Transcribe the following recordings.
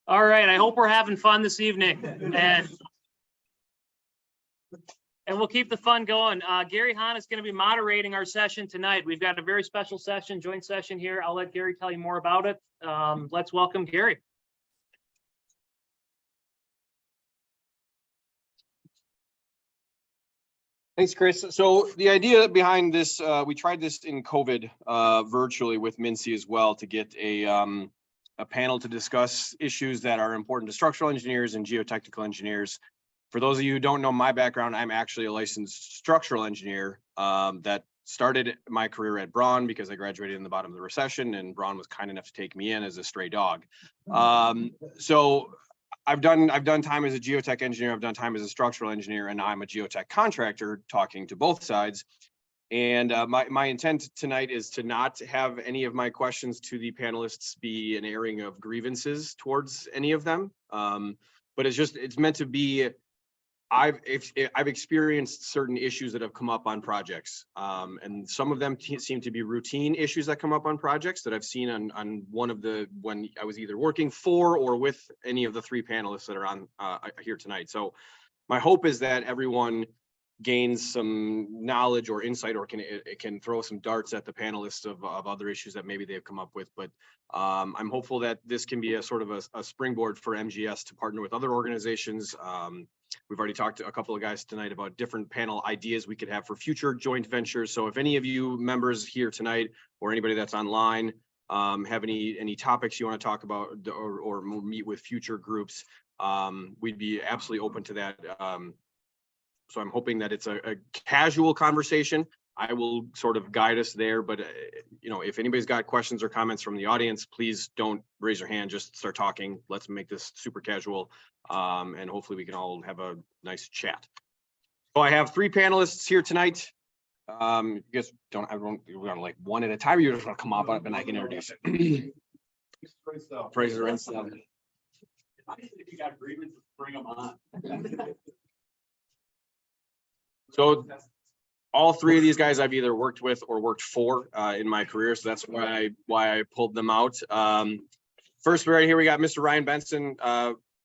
All right, I hope we're having fun this evening, and we'll keep the fun going. Gary Hahn is going to be moderating our session tonight. We've got a very special session, joint session here. I'll let Gary tell you more about it. Let's welcome Gary. Thanks, Chris. So the idea behind this, we tried this in COVID virtually with MNSEA as well to get a panel to discuss issues that are important to structural engineers and geotechnical engineers. For those of you who don't know my background, I'm actually a licensed structural engineer that started my career at Braun because I graduated in the bottom of the recession, and Braun was kind enough to take me in as a stray dog. So I've done time as a geotech engineer, I've done time as a structural engineer, and now I'm a geotech contractor talking to both sides. And my intent tonight is to not have any of my questions to the panelists be an airing of grievances towards any of them. But it's meant to be, I've experienced certain issues that have come up on projects. And some of them seem to be routine issues that come up on projects that I've seen on when I was either working for or with any of the three panelists that are on here tonight. So my hope is that everyone gains some knowledge or insight, or can throw some darts at the panelists of other issues that maybe they've come up with. But I'm hopeful that this can be a sort of a springboard for MGS to partner with other organizations. We've already talked to a couple of guys tonight about different panel ideas we could have for future joint ventures. So if any of you members here tonight or anybody that's online have any topics you want to talk about or meet with future groups, we'd be absolutely open to that. So I'm hoping that it's a casual conversation. I will sort of guide us there, but if anybody's got questions or comments from the audience, please don't raise your hand, just start talking. Let's make this super casual, and hopefully we can all have a nice chat. So I have three panelists here tonight. You guys we're gonna like one at a time, or you just want to come up and I can introduce it. Praise are in stuff. If you got grievances, bring them on. So all three of these guys I've either worked with or worked for in my career, so that's why I pulled them out. First, right here we got Mr. Ryan Benson.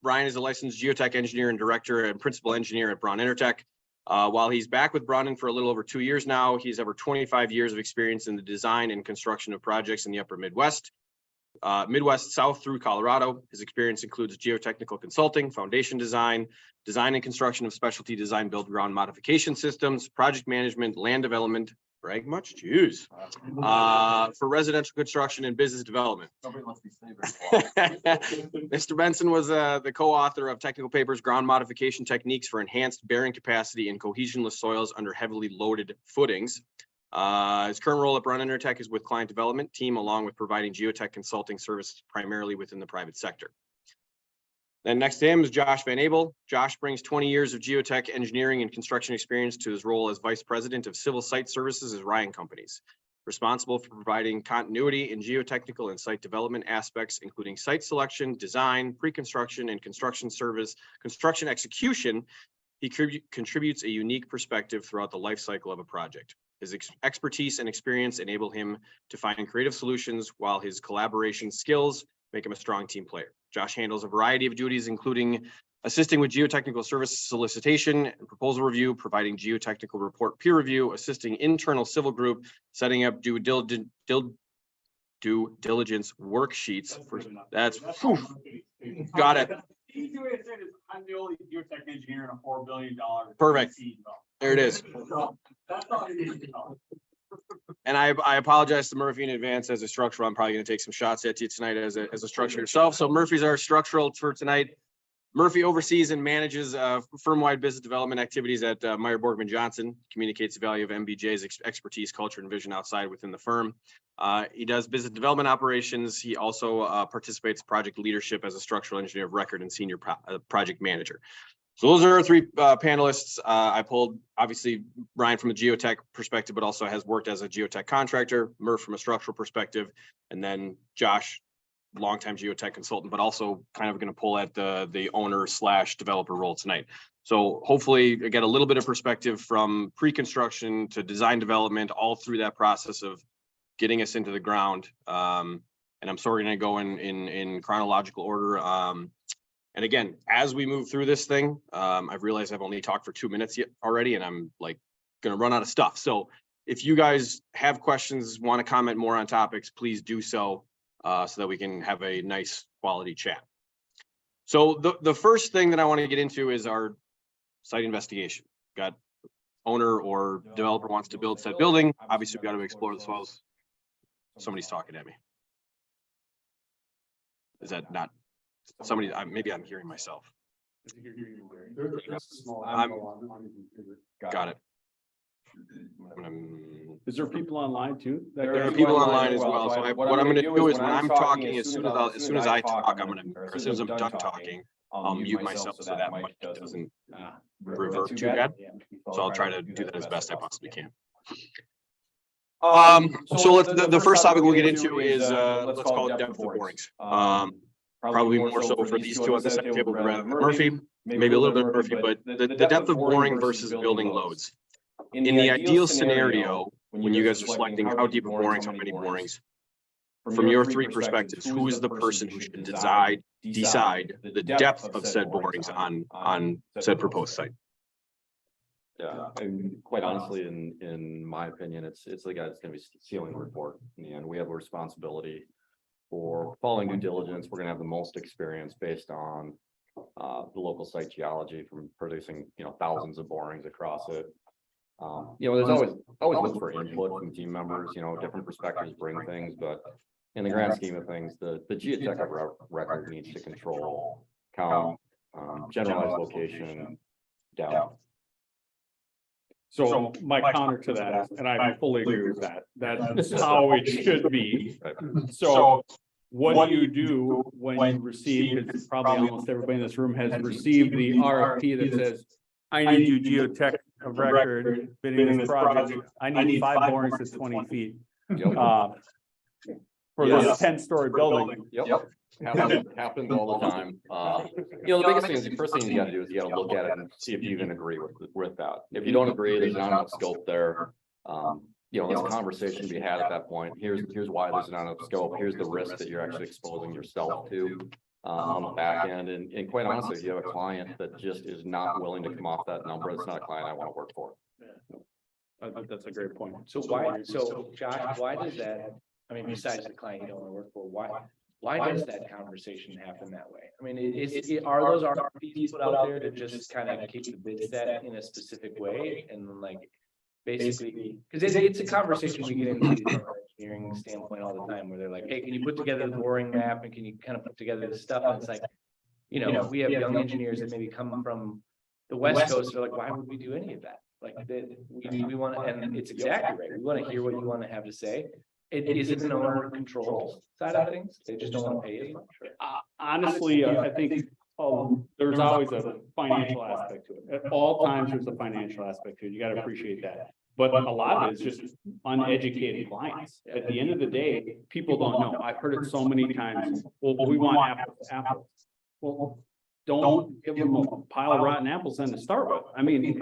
Ryan is a licensed geotech engineer and director and principal engineer at Braun Intertec. While he's back with Braun for a little over 2 years now, he's over 25 years of experience in the design and construction of projects in the upper Midwest. Midwest South through Colorado. His experience includes geotechnical consulting, foundation design and construction of specialty design build ground modification systems, project management, land development, brag much, Jeez, for residential construction and business development. Mr. Benson was the co-author of technical papers, ground modification techniques for enhanced bearing capacity in cohesionless soils under heavily loaded footings. His current role at Braun Intertec is with client development team, along with providing geotech consulting services primarily within the private sector. Then next to him is Josh Van Abel. Josh brings 20 years of geotech engineering and construction experience to his role as vice president of civil site services at Ryan Companies, responsible for providing continuity in geotechnical and site development aspects, including site selection, design, pre-construction, and construction execution. He contributes a unique perspective throughout the life cycle of a project. His expertise and experience enable him to find creative solutions, while his collaboration skills make him a strong team player. Josh handles a variety of duties, including assisting with geotechnical service solicitation and proposal review, providing geotechnical report peer review, assisting internal civil group, setting up due diligence worksheets. That's got it. Easy way to say it is, I'm the only geotech engineer in a $4 billion. Perfect. There it is. That's all you need to know. And I apologize to Murphy in advance. As a structural, I'm probably going to take some shots at you tonight as a structural yourself. So Murphy's our structural for tonight. Murphy oversees and manages firm-wide business development activities at Meyer, Borgman, Johnson, communicates the value of MBJ's expertise, culture, and vision outside within the firm. He does business development operations. He also participates in project leadership as a structural engineer of record and senior project manager. So those are our three panelists. I pulled, obviously, Brian from a geotech perspective, but also has worked as a geotech contractor, Murph from a structural perspective, and then Josh, longtime geotech consultant, but also kind of going to pull at the owner / developer role tonight. So hopefully I get a little bit of perspective from pre-construction to design development, all through that process of getting us into the ground. And I'm sort of going to go in chronological order. And again, as we move through this thing, I've realized I've only talked for 2 minutes yet already, and I'm like going to run out of stuff. So if you guys have questions, want to comment more on topics, please do so, so that we can have a nice quality chat. So the first thing that I want to get into is our site investigation. Got owner or developer wants to build said building. Obviously, we've got to explore the soils. Somebody's talking at me. Is that not somebody? Maybe I'm hearing myself. Got it. Is there people online too? There are people online as well. So what I'm going to do is when I'm talking, as soon as I talk, as soon as I'm done talking, I'll mute myself so that mic doesn't revert too bad. So I'll try to do that as best I possibly can. So the first topic we'll get into is let's call it depth of borings. Probably more so for these two on this table rather than Murphy, maybe a little bit of Murphy, but the depth of boring versus building loads. In the ideal scenario, when you guys are selecting how deep are borings, how many borings, from your three perspectives, who is the person who should decide the depth of said borings on said proposed site? Yeah, and quite honestly, in my opinion, it's the guy that's going to be sealing the report, and we have a responsibility for following due diligence. We're going to have the most experience based on the local site geology from producing, thousands of borings across it. There's always look for input from team members. Different perspectives bring things, but in the grand scheme of things, the geotech record needs to control count, generalized location, depth. So my counter to that is, and I fully agree with that, that's how it should be. So what do you do when you receive, because probably almost everybody in this room has received the RFP that says, I need you geotech of record bidding this project. I need 5 borings to 20 feet. For this 10-story building. Yep. Happens all the time. The biggest thing is the first thing you got to do is you got to look at it and see if you can agree with that. If you don't agree, there's not enough scope there. There's a conversation to be had at that point. Here's why there's not enough scope. Here's the risk that you're actually exposing yourself to on the back end. And quite honestly, if you have a client that just is not willing to come off that number, it's not a client I want to work for. That's a great point. So Josh, why does that? I mean, besides the client you don't want to work for, why does that conversation happen that way? I mean, are those RFPs put out there to just kind of keep the bid set in a specific way and like basically because it's a conversation we get into from an engineering standpoint all the time where they're like, hey, can you put together the boring map and can you kind of put together this stuff? And it's like, we have young engineers that maybe come from the West Coast. They're like, why would we do any of that? Like we want to, and it's exactly right. We want to hear what you want to have to say. Is it an owner control side of things? They just don't want to pay as much. Honestly, I think there's always a financial aspect to it. At all times, there's a financial aspect to it. You got to appreciate that. But a lot of it is just uneducated clients. At the end of the day, people don't know. I've heard it so many times. Well, we want apples to apples. Well, don't give them a pile of rotten apples then to start with. I mean,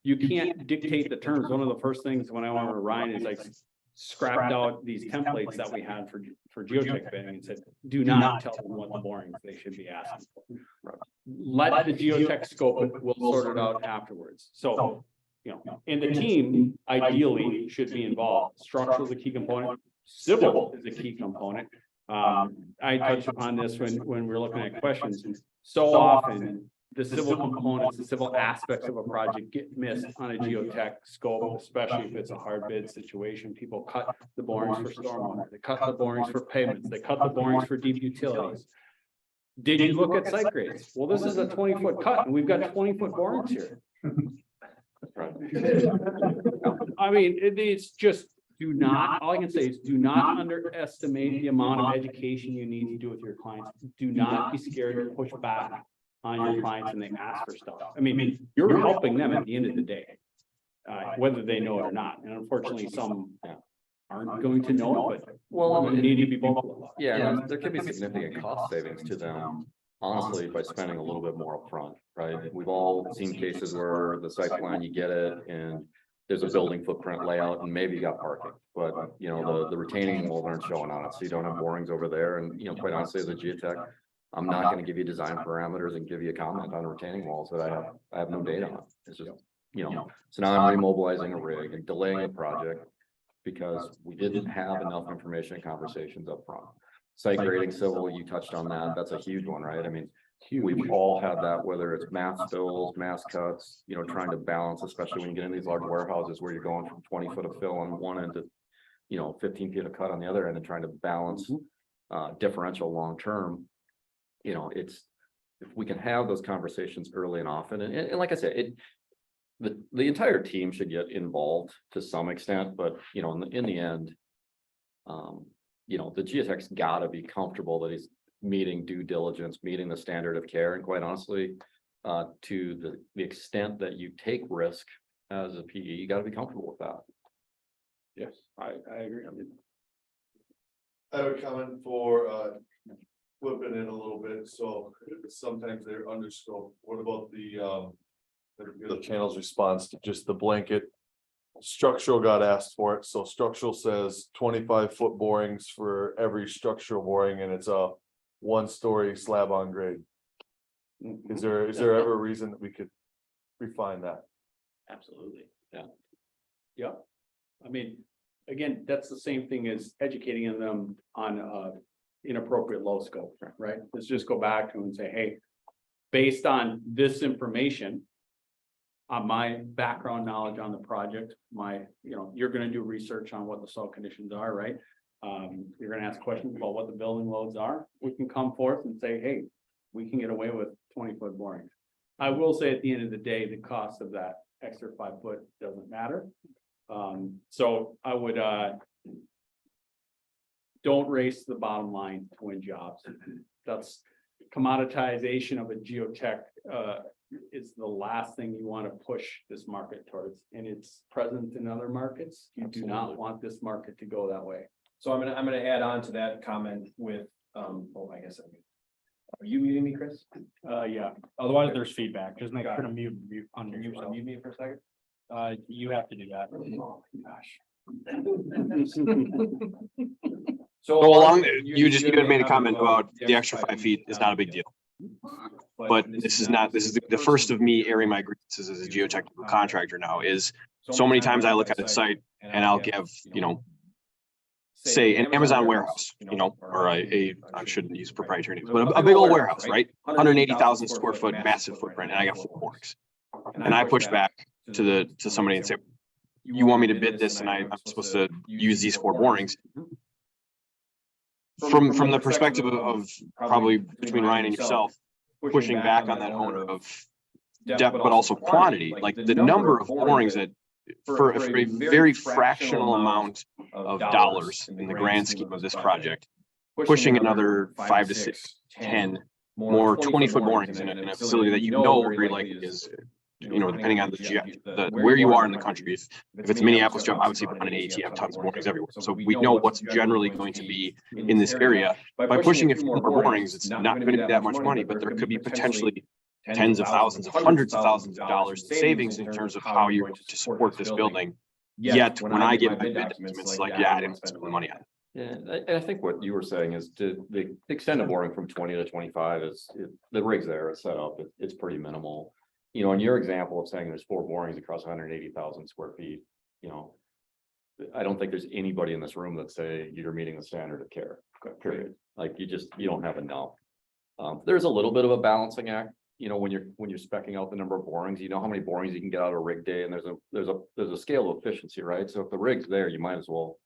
you can't dictate the terms. One of the first things when I went over to Ryan is like, scrapped out these templates that we had for geotech bidding and said, do not tell them what the borings they should be asking for. Let the geotech scope it, we'll sort it out afterwards. So, and the team ideally should be involved. Structural is a key component. Civil is a key component. I touched upon this when we're looking at questions. So often the civil components, the civil aspects of a project get missed on a geotech scope, especially if it's a hard bid situation. People cut the borings for stormwater, they cut the borings for pavements, they cut the borings for deep utilities. Did you look at site grades? Well, this is a 20-foot cut and we've got 20-foot borings here. I mean, it's just all I can say is do not underestimate the amount of education you need to do with your clients. Do not be scared to push back on your clients and they ask for stuff. I mean, you're helping them at the end of the day, whether they know it or not. And unfortunately, some aren't going to know it, but you need to be vocal. Yeah, there could be significant cost savings to them, honestly, by spending a little bit more upfront, right? We've all seen cases where the site plan, you get it, and there's a building footprint layout and maybe you got parking, but you know, the retaining walls aren't showing on it, so you don't have borings over there. And, you know, quite honestly, as a geotech, I'm not gonna give you design parameters and give you a comment on retaining walls that I have no data on. It's just, you know, so now I'm remobilizing a rig and delaying a project because we didn't have enough information and conversations up front. Site grading, civil, you touched on that. That's a huge one, right? I mean, we've all had that, whether it's mass spills, mass cuts, you know, trying to balance, especially when you get in these large warehouses where you're going from 20 foot of fill on one end to, you know, 15 feet of cut on the other end and trying to balance differential long term. You know, it's, if we can have those conversations early and often, and like I said, the entire team should get involved to some extent, but you know, in the end, you know, the geotech's gotta be comfortable that he's meeting due diligence, meeting the standard of care, and quite honestly, to the extent that you take risk as a PE, you gotta be comfortable with that. Yes, I agree. I have a comment for flipping it a little bit, so sometimes they're under scope. What about the channel's response to just the blanket? Structural got asked for it, so structural says 25-foot borings for every structural boring, and it's a 1-story slab on grade. Is there ever a reason that we could refine that? Absolutely. Yeah. Yeah. I mean, again, that's the same thing as educating them on inappropriate low scope, right? Let's just go back to them and say, hey, based on this information, on my background knowledge on the project, you're gonna do research on what the soil conditions are, right? You're gonna ask questions about what the building loads are. We can come forth and say, hey, we can get away with 20-foot borings. I will say at the end of the day, the cost of that extra 5 foot doesn't matter. So I would, don't race the bottom line to win jobs. That's commoditization of a geotech, is the last thing you want to push this market towards, and it's present in other markets. You do not want this market to go that way. So I'm gonna add on to that comment with, I guess, are you muting me, Chris? Yeah, otherwise there's feedback, just make sure to mute on Can you yourself. unmute me for a second? You have to do that. Oh, gosh. So along, you had made a comment about the extra 5 feet is not a big deal. But this is the first of me airing my grievances as a geotechnical contractor now. Is so many times I look at a site and I'll give, you know, say an Amazon warehouse, you know, or I shouldn't use proprietary names, but a big old warehouse, right? 180,000 square foot, massive footprint, and I got 4 borings. And I push back to somebody and say, you want me to bid this and I'm supposed to use these 4 borings. From the perspective of probably between Ryan and yourself, pushing back on that owner of depth, but also quantity, like the number of borings that for a very fractional amount of dollars in the grand scheme of this project, pushing another 5 to 6, 10 more 20-foot borings in a facility that you know very likely is, you know, depending on the where you are in the country. If it's a Minneapolis job, obviously Braun and AT have tons of borings everywhere. So we know what's generally going to be in this area. By pushing a few more borings, it's not going to be that much money, but there could be potentially tens of thousands, of hundreds of thousands of dollars in savings in terms of how you're going to support this building. Yet when I get my bid documents, it's like, yeah, I didn't spend the money on it. Yeah, and I think what you were saying is the extended boring from 20 to 25 is the rig's there, it's set up, it's pretty minimal. You know, in your example of saying there's 4 borings across 180,000 square feet, you know, I don't think there's anybody in this room that say you're meeting the standard of care, period. Like you don't have enough. There's a little bit of a balancing act, you know, when you're speccing out the number of borings, you know how many borings you can get out of a rig day, and there's a scale of efficiency, right? So if the rig's there, you might as well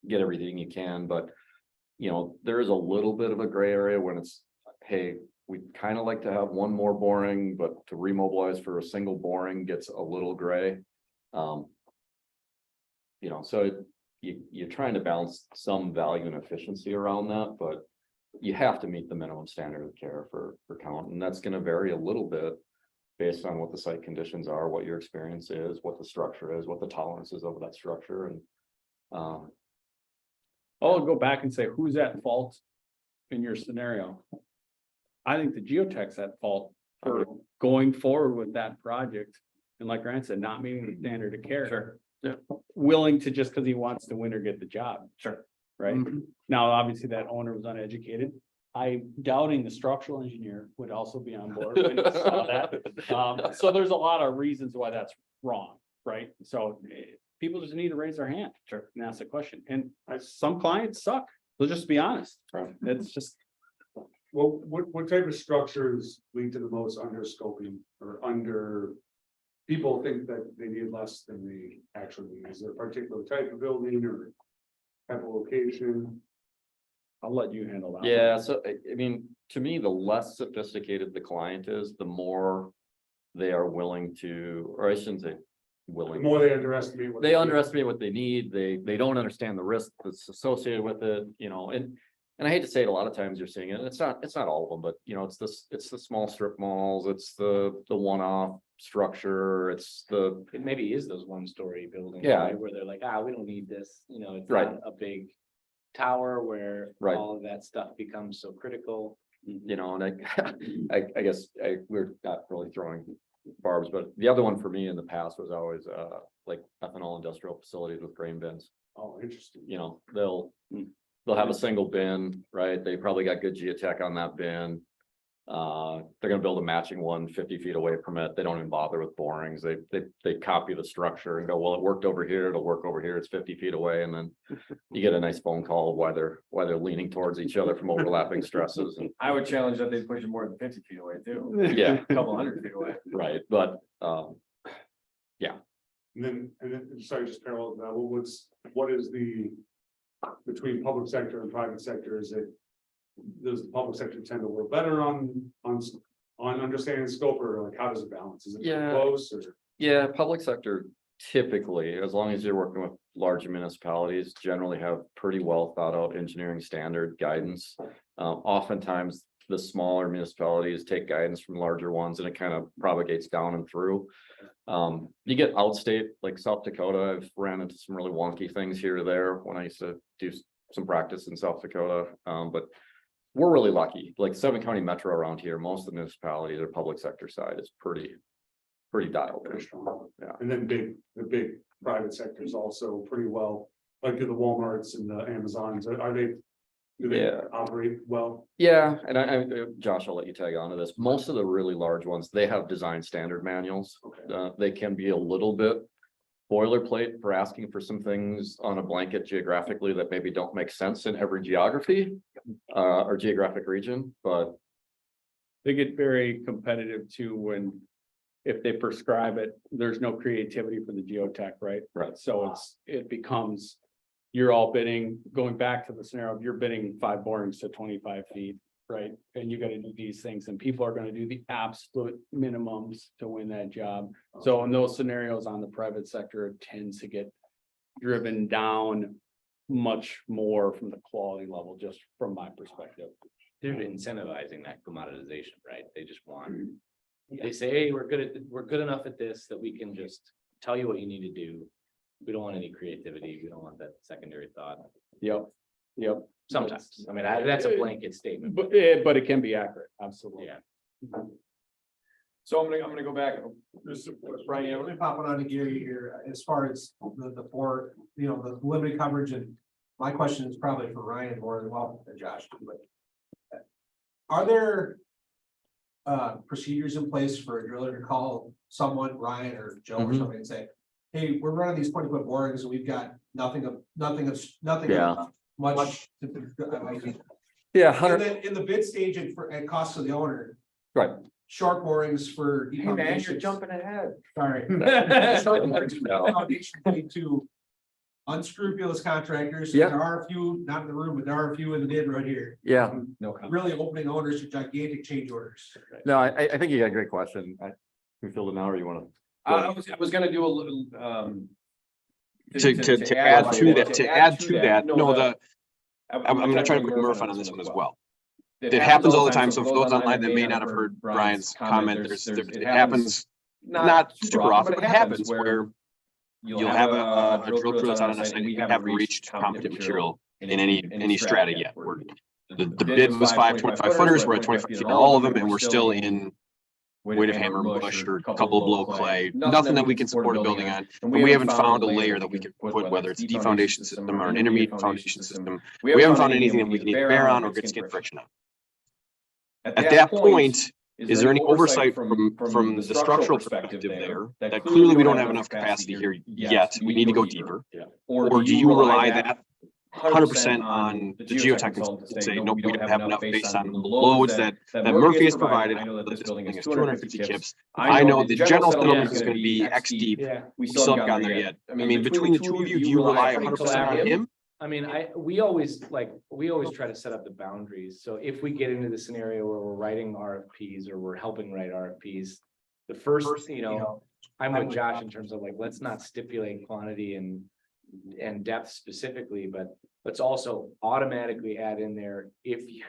get everything you can, but you know, there is a little bit of a gray area when it's, hey, we kind of like to have 1 more boring, but to remobilize for a single boring gets a little gray. You know, so you're trying to balance some value and efficiency around that, but you have to meet the minimum standard of care for count, and that's going to vary a little bit based on what the site conditions are, what your experience is, what the structure is, what the tolerance is of that structure, and I'll go back and say, who's at fault in your scenario? I think the geotech's at fault for going forward with that project And like Ryan said, not meeting the standard of care. Sure. Yeah. Willing to, just because he wants to win or get the job. Sure. Right? Now, obviously, that owner was uneducated. I'm doubting the structural engineer would also be on board when he saw that. So there's a lot of reasons why that's wrong, right? So people just need to raise their hand. Sure. And ask a question. And some clients suck. Let's just be honest. Right. It's just, Well, what type of structures lead to the most under scoping or under? People think that they need less than they actually need. Is there a particular type of building or type of location? I'll let you handle that. Yeah, so I mean, to me, the less sophisticated the client is, the more they are willing to, or I shouldn't say The willing. more they underestimate. what They need. underestimate what they need. They don't understand the risk that's associated with it, and I hate to say it, a lot of times you're seeing it, and it's not all of them, but it's the small strip malls, it's the one-off structure, it's the, It maybe is those one-story buildings. Yeah. right, Where they're like, we don't need this, it's Right. not a big tower where Right. all of that stuff becomes so critical. and I guess we're not really throwing barbs, but the other one for me in the past was always like ethanol industrial facilities with grain bins. Oh, interesting. They'll have a single bin, right? They probably got good geotech on that bin. They're gonna build a matching one 50 feet away from it. They don't even bother with borings. They copy the structure and go, well, it worked over here, it'll work over here, it's 50 feet away, and then you get a nice phone call of why they're leaning towards each other from overlapping stresses, and I would challenge that they push it more than 50 feet away too. yeah, A couple hundred feet away. right, but And then, sorry, just parallel to that, what is the, between public sector and private sector, does the public sector tend to work better on understanding the scope, or like, how does it balance? Is it pretty Yeah. close, or? yeah, public sector typically, as long as you're working with larger municipalities, generally have pretty well thought out engineering standard guidance. Oftentimes, the smaller municipalities take guidance from larger ones, and it kind of propagates down and through. You get outstate, like South Dakota. I've ran into some really wonky things here or there when I used to do some practice in South Dakota. But we're really lucky, like 7-county metro around here, most of the municipalities, their public sector side is pretty dialed in. Yeah. And then the big private sectors also pretty well, like the Walmarts and the Amazons, do they Yeah. operate well? Yeah, and I, Josh, I'll let you tag on to this. Most of the really large ones, they have design standard manuals. Okay. They can be a little bit boilerplate for asking for some things on a blanket geographically that maybe don't make sense in every geography or geographic region, but They get very competitive too when, if they prescribe it, there's no creativity for the geotech, right? Right. So it becomes, you're all bidding, going back to the scenario, of you're bidding 5 borings to 25 feet, right? And you gotta do these things, and people are gonna do the absolute minimums to win that job. So in those scenarios on the private sector, it tends to get driven down much more from the quality level, just from my perspective. They're incentivizing that commoditization, right? They just want, they say, hey, we're good enough at this that we can just tell you what you need to do. We don't want any creativity. We don't want that secondary thought. Yep. Sometimes, I mean, that's a blanket statement. But it can be accurate, absolutely. Yeah. So I'm gonna go back. Right, let me pop it on to Gary here, as far as the board, the limited coverage, and my question is probably for Ryan more as well than Josh, but. Are there procedures in place for a driller to call someone, Ryan or Joe or Mhm. somebody, and say, hey, we're running these 20-foot borings and we've got nothing Yeah. much. yeah, And then in the bid stage and at cost of the owner, right. short borings for. Hey man, you're jumping ahead. Sorry. Short borings for foundation fee to unscrupulous contractors. Yeah. There are a few, not in the room, but there are a few in the neighborhood here, Yeah, No comment. really opening owners to gigantic change orders. no, I think you got a great question. We filled it now, or you want I was gonna do a little, To add to that, no, I'm gonna try to put Murph on this this one as well. It happens all the time, so for those online that may not have heard Brian's comment, it happens not super often, but it happens where you'll have a drill crew that's out on a site, and we haven't reached competent material in any strata yet. The bid was 5 25 footers, we're at 25 feet on all of them, and we're still in weight of hammer and bush or a couple of blow clay, nothing that we can support a building on. And we haven't found a layer that we can put, whether it's a deep foundation system or an intermediate foundation system. We haven't found anything that we can either bear on or get skin friction on. At that point, is there any oversight from the structural perspective there that clearly we don't have enough capacity here yet? We need to go deeper. Or do you rely that 100% on the geotechnical to say, no, we don't have enough based on the loads that Murphy has provided? I know that this building is 250 kips. I know the general settlement is going to be X deep. We still haven't gotten there yet. I mean, between the two of you, do you rely 100% on him? I mean, we always try to set up the boundaries. So if we get into the scenario where we're writing RFPs or we're helping write RFPs, the first, I'm with Josh in terms of like, let's not stipulate quantity and depth specifically, but let's also automatically add in there, if you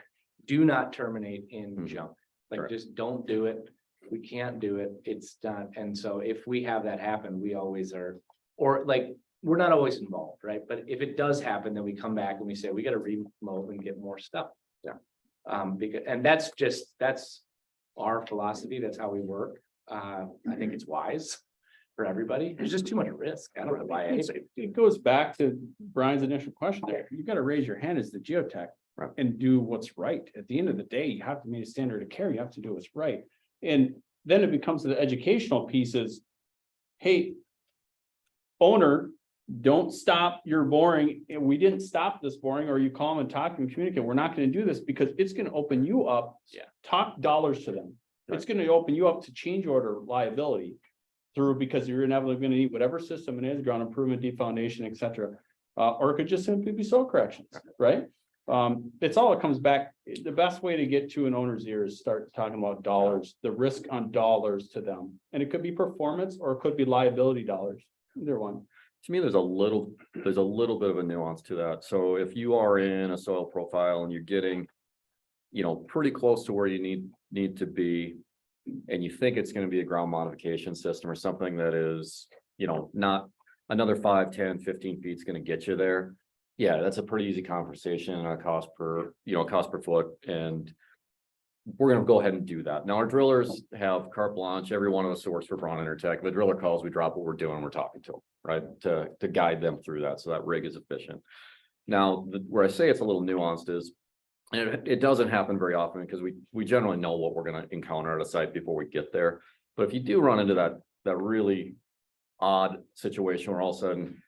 do not terminate in junk, like just don't do it. We can't do it. It's done. And so if we have that happen, we always are, or like, we're not always involved, right? But if it does happen, then we come back and we say, we got to remote and get more stuff. Because, and that's our philosophy. That's how we work. I think it's wise for everybody. There's just too much risk. I don't know why. It goes back to Brian's initial question there. You got to raise your hand as the geotech and do what's right. At the end of the day, you have to meet a standard of care. You have to do what's right. And then it becomes the educational pieces. Hey, owner, don't stop your boring. And we didn't stop this boring, or you call them and talk and communicate. We're not going to do this because it's going to open you up. Talk dollars to them. It's going to open you up to change order liability through, because you're inevitably going to need whatever system it is, ground improvement, deep foundation, etc. Or it could just simply be soil corrections, right? It's all, it comes back. The best way to get to an owner's ear is start talking about dollars, the risk on dollars to them. And it could be performance or it could be liability dollars, either one. To me, there's a little bit of a nuance to that. So if you are in a soil profile and you're getting, pretty close to where you need to be, and you think it's going to be a ground modification system or something that is, not another 5, 10, 15 feet is going to get you there. Yeah, that's a pretty easy conversation, cost per foot. And we're going to go ahead and do that. Now, our drillers have carte blanche. Every one of us who works for Braun Intertech, if the driller calls, we drop what we're doing, we're talking to them, right? To guide them through that. So that rig is efficient. Now, where I say it's a little nuanced is, and it doesn't happen very often because we generally know what we're going to encounter at a site before we get there. But if you do run into that really odd situation where all of a sudden,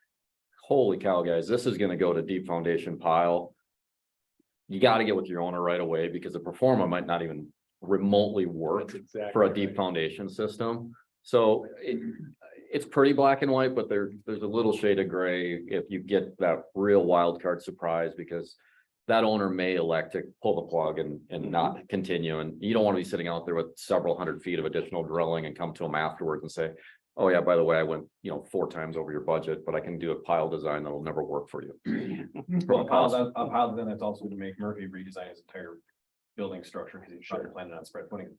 holy cow, guys, this is going to go to deep foundation pile. You got to get with your owner right away because the performa might not even remotely work for a deep foundation system. So it's pretty black and white, but there's a little shade of gray if you get that real wild card surprise, because that owner may elect to pull the plug and not continue. And you don't want to be sitting out there with several hundred feet of additional drilling and come to them afterwards and say, oh yeah, by the way, I went, 4 times over your budget, but I can do a pile design that'll never work for you. Well, a pile then that's also to make Murphy redesign his entire building structure because he's probably planning on spread putting.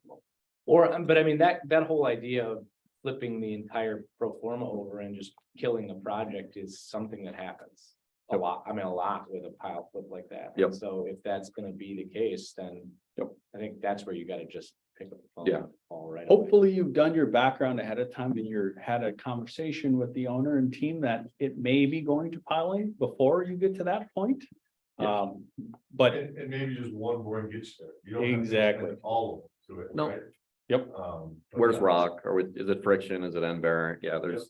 But I mean, that whole idea of flipping the entire pro forma over and just killing the project is something that happens a lot. I mean, a lot with a pile flip like that. Yep. So if that's going to be the case, then I think that's where you got to just pick up the phone. Yeah. And call right Hopefully you've done your background ahead of time and you're had a conversation with the owner and team that it may be going to piling before you get to that point. Yeah. But And maybe just one board gets there. You don't have to Exactly. spend all of them to it. No. Right? Yep. But Where's yeah. rock? Or is it friction? Is it end bearing? Yeah, there's.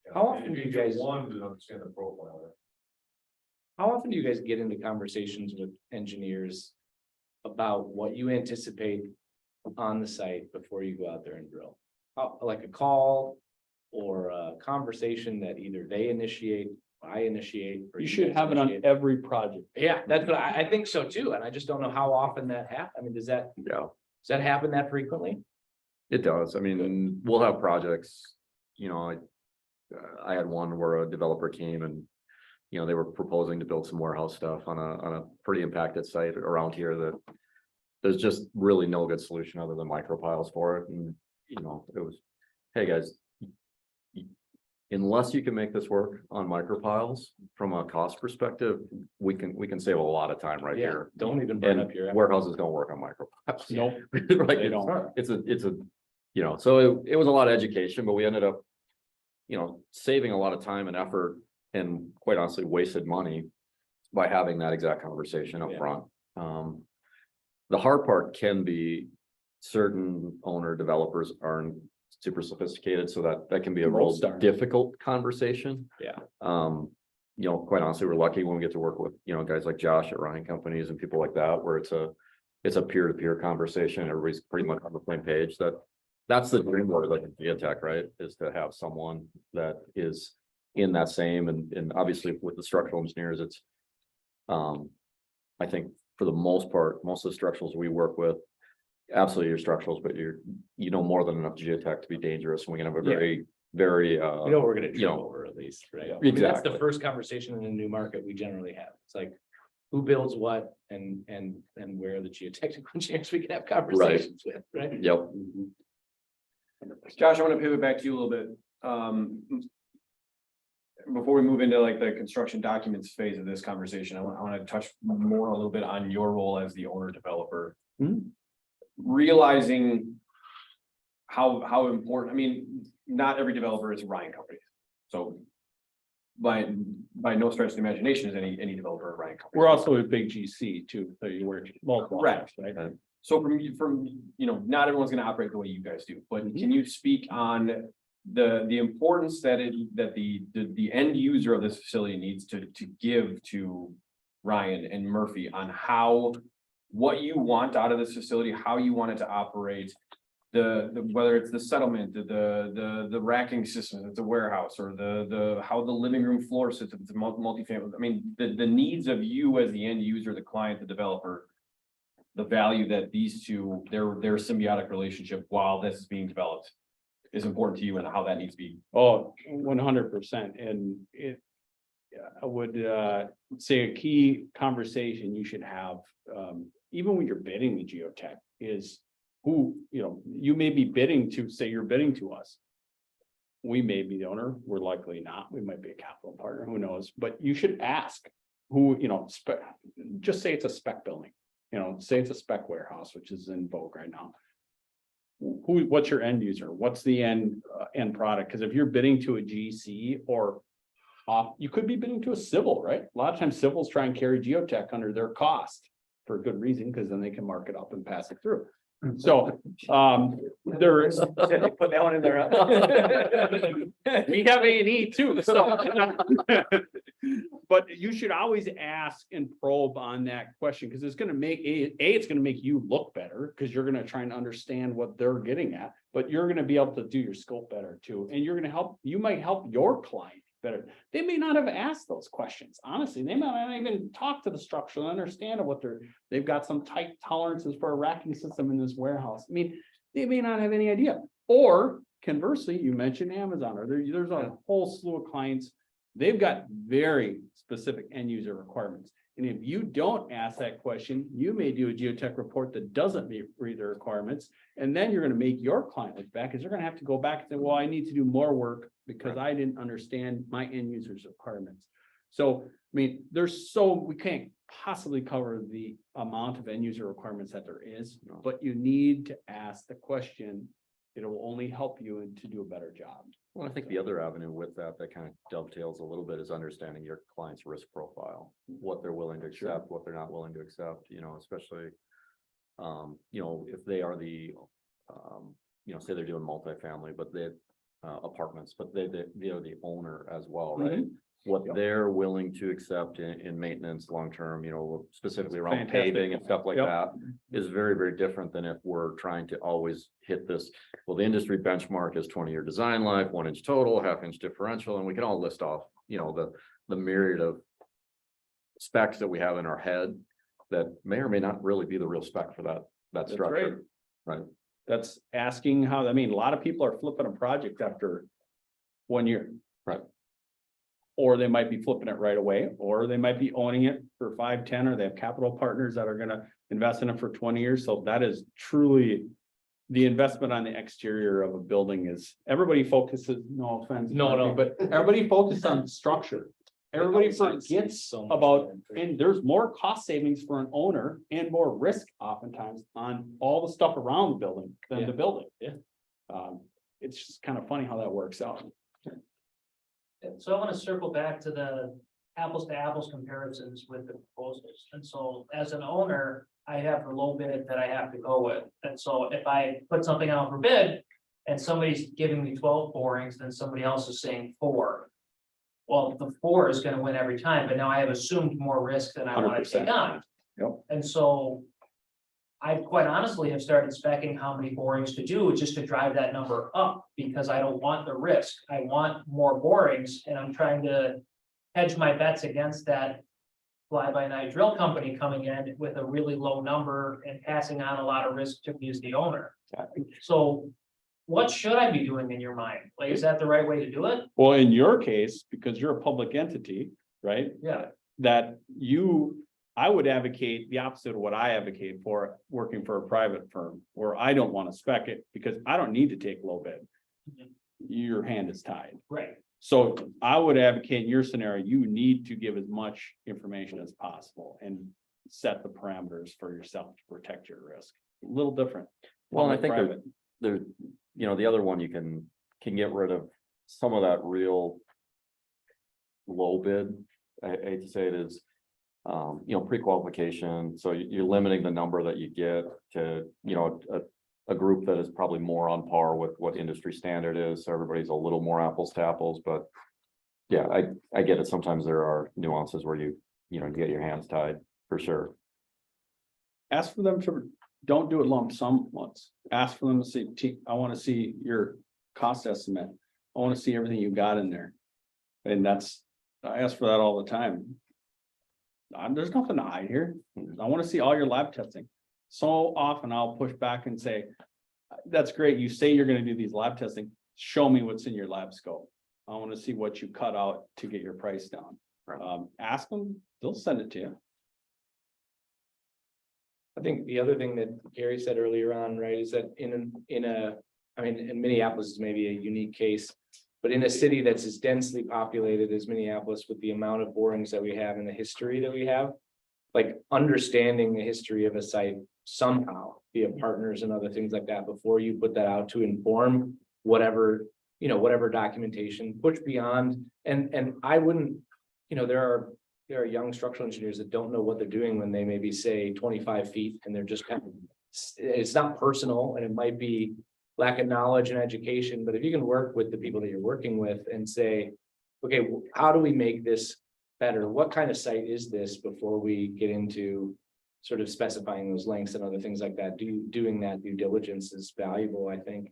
Yeah. How often If do you get guys- one to understand the profile? How often do you guys get into conversations with engineers about what you anticipate on the site before you go out there and drill? Like a call or a conversation that either they initiate, I initiate. or you should guys have it on initiate? every project. Yeah, that's what I think so too. And I just don't know how often that happens. I mean, does that happen that frequently? It does. I mean, we'll have projects, I had one where a developer came and, they were proposing to build some warehouse stuff on a pretty impacted site around here that there's just really no good solution other than micropiles for it. And, it was, hey guys, unless you can make this work on micropiles from a cost perspective, we can save a lot of time right Yeah, here. don't even burn And up your. warehouses don't work on micropiles. Nope, Like, they don't. it's a, you know, so it was a lot of education, but we ended up, you know, saving a lot of time and effort and quite honestly wasted money by having that exact conversation up Yeah. front. The hard part can be certain owner developers aren't super sophisticated, so that can be a real Most aren't. difficult conversation. Yeah. You know, quite honestly, we're lucky when we get to work with, you know, guys like Josh at Ryan Companies and people like that, where it's a peer-to-peer conversation. Everybody's pretty much on the same page. That's the dream word, like in Intertec, right? Is to have someone that is in that same, and obviously with the structural engineers, it's I think for the most part, most of the structurals we work with, absolutely your structurals, but you know more than enough geotech to be dangerous. And we can have a very, very We know what we're gonna you trip know, over at least, right? I mean, that's exactly. the first conversation in a new market we generally have. It's like, who builds what and where are the geotechnical engineers we can have conversations with, right? Yep. Josh, I want to pivot back to you a little bit. Before we move into like the construction documents phase of this conversation, I want to touch more a little bit on your role as the owner developer. Realizing how important, I mean, not every developer is a Ryan company. So by no stretch of the imagination is any developer a Ryan company. We're also a big GC too, so you work multiple. Correct. Right. So from you know, not everyone's gonna operate the way you guys do, but can you speak on the importance that the end user of this facility needs to give to Ryan and Murphy on what you want out of this facility, how you want it to operate, whether it's the settlement, the racking system, it's a warehouse, or how the living room floor sits, if it's a multifamily. I mean, the needs of you as the end user, the client, the developer, the value that these two, their symbiotic relationship while this is being developed is important to you, and how that needs to be. Oh, 100%. And I would say a key conversation you should have, even when you're bidding the geotech, is who, you know, you may be bidding to, say you're bidding to us. We may be the owner, we're likely not, we might be a capital partner, who knows, but you should ask who, you know, just say it's a spec building, you know, say it's a spec warehouse, which is in vogue right now. What's your end user? What's the end product? Because if you're bidding to a GC or you could be bidding to a civil, right? A lot of times civils try and carry geotech under their cost for a good reason, because then they can mark it up and pass it through. So there is. Put that one in there. We have A&E too, so. But you should always ask and probe on that question, because it's gonna make it's gonna make you look better, because you're gonna try and understand what they're getting at, but you're gonna be able to do your scope better too. And you're gonna you might help your client better. They may not have asked those questions. Honestly, they might not even talk to the structure and understand what they've got some tight tolerances for a racking system in this warehouse. I mean, they may not have any idea. Or conversely, you mentioned Amazon, or there's a whole slew of clients. They've got very specific end user requirements. And if you don't ask that question, you may do a geotech report that doesn't meet the requirements. And then you're going to make your client look back, because they're going to have to go back and say, well, I need to do more work because I didn't understand my end user's requirements. So, I mean, we can't possibly cover the amount of end user requirements that there is, but you need to ask the question. It will only help you and to do a better job. Well, I think the other avenue with that kind of dovetails a little bit is understanding your client's risk profile, what they're willing to accept, what they're not willing to accept, you know, especially, you know, if they are the, you know, say they're doing multifamily, but they apartments, but they're the owner as well, right? What they're willing to accept in maintenance long-term, you know, specifically around Fantastic. paving and stuff like that is very, very different than if we're trying to always hit this. Well, the industry benchmark is 20-year design life, 1 inch total, 1/2 inch differential, and we can all list off, you know, the myriad of specs that we have in our head that may or may not really be the real spec for that structure. Right. That's asking how, I mean, a lot of people are flipping a project after 1 year. Right. Or they might be flipping it right away, or they might be owning it for 5, 10, or they have capital partners that are gonna invest in it for 20 years. So that is truly the investment on the exterior of a building is, everybody focuses, no offense. No. But everybody focuses on structure. Everybody forgets So much about, more. and there's more cost savings for an owner and more risk oftentimes on all the stuff around the building than the building. Yeah. It's just kind of funny how that works out. So I want to circle back to the apples to apples comparisons with the proposals. And so as an owner, I have the low bid that I have to go with. And so if I put something out for bid and somebody's giving me 12 borings, then somebody else is saying 4. Well, the 4 is going to win every time, but now I have assumed more risk than I want to 100%. take on. Yep. And so I quite honestly have started speccing how many borings to do just to drive that number up because I don't want the risk. I want more borings and I'm trying to hedge my bets against that fly-by-night drill company coming in with a really low number and passing on a lot of risk to me as the owner. So what should I be doing in your mind? Like, is that the right way to do it? Well, in your case, because you're a public entity, right? Yeah. That I would advocate the opposite of what I advocate for working for a private firm, where I don't want to spec it because I don't need to take low bid. Your hand is tied. Right. So I would advocate in your scenario, you need to give as much information as possible and set the parameters for yourself to protect your risk. A little different. Well, and I think Private. there, you know, the other one, you can get rid of some of that real low bid. I hate to say it is, you know, pre-qualification. So you're limiting the number that you get to, you know, a group that is probably more on par with what industry standard is. So everybody's a little more apples to apples, but yeah, I get it. Sometimes there are nuances where you get your hands tied for sure. Ask for them to, don't do it lump sum once. Ask for them to see, I want to see your cost estimate. I want to see everything you got in there. And I ask for that all the time. There's nothing to hide here. I want to see all your lab testing. So often I'll push back and say, that's great. You say you're going to do these lab testing. Show me what's in your lab scope. I want to see what you cut out to get your price down. Ask them, they'll send it to you. I think the other thing that Gary said earlier on, right, is that in Minneapolis is maybe a unique case. But in a city that's as densely populated as Minneapolis, with the amount of borings that we have and the history that we have, like understanding the history of a site somehow via partners and other things like that before you put that out to inform whatever documentation, push beyond. And I wouldn't, there are young structural engineers that don't know what they're doing when they maybe say 25 feet and they're just kind of, it's not personal and it might be lack of knowledge and education, but if you can work with the people that you're working with and say, okay, how do we make this better? What kind of site is this before we get into sort of specifying those lengths and other things like that? Doing that due diligence is valuable, I think.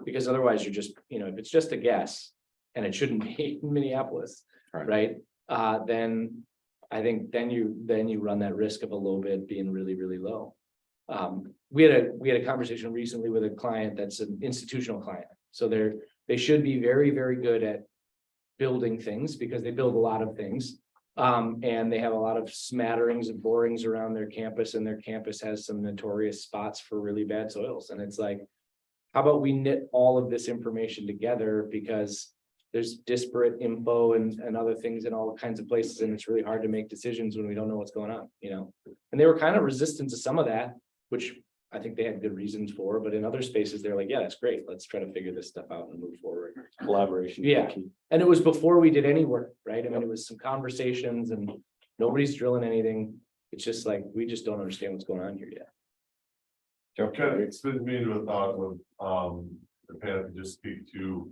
Because otherwise you're just, if it's just a guess and it shouldn't be in Minneapolis, right? Then I think then you run that risk of a low bid being really, really low. We had a conversation recently with a client that's an institutional client. So they should be very, very good at building things because they build a lot of things. And they have a lot of smatterings of borings around their campus, and their campus has some notorious spots for really bad soils. And it's like, how about we knit all of this information together, because there's disparate info and other things in all kinds of places, and it's really hard to make decisions when we don't know what's going on, And they were kind of resistant to some of that, which I think they had good reasons for, but in other spaces, they're like, yeah, that's great. Let's try to figure this stuff out and move forward. Collaboration. Yeah. And it was before we did any work, right? I mean, it was some conversations and nobody's drilling anything. It's just like, we just don't understand what's going on here yet. Okay, it's been me to a thought of, the panel to just speak to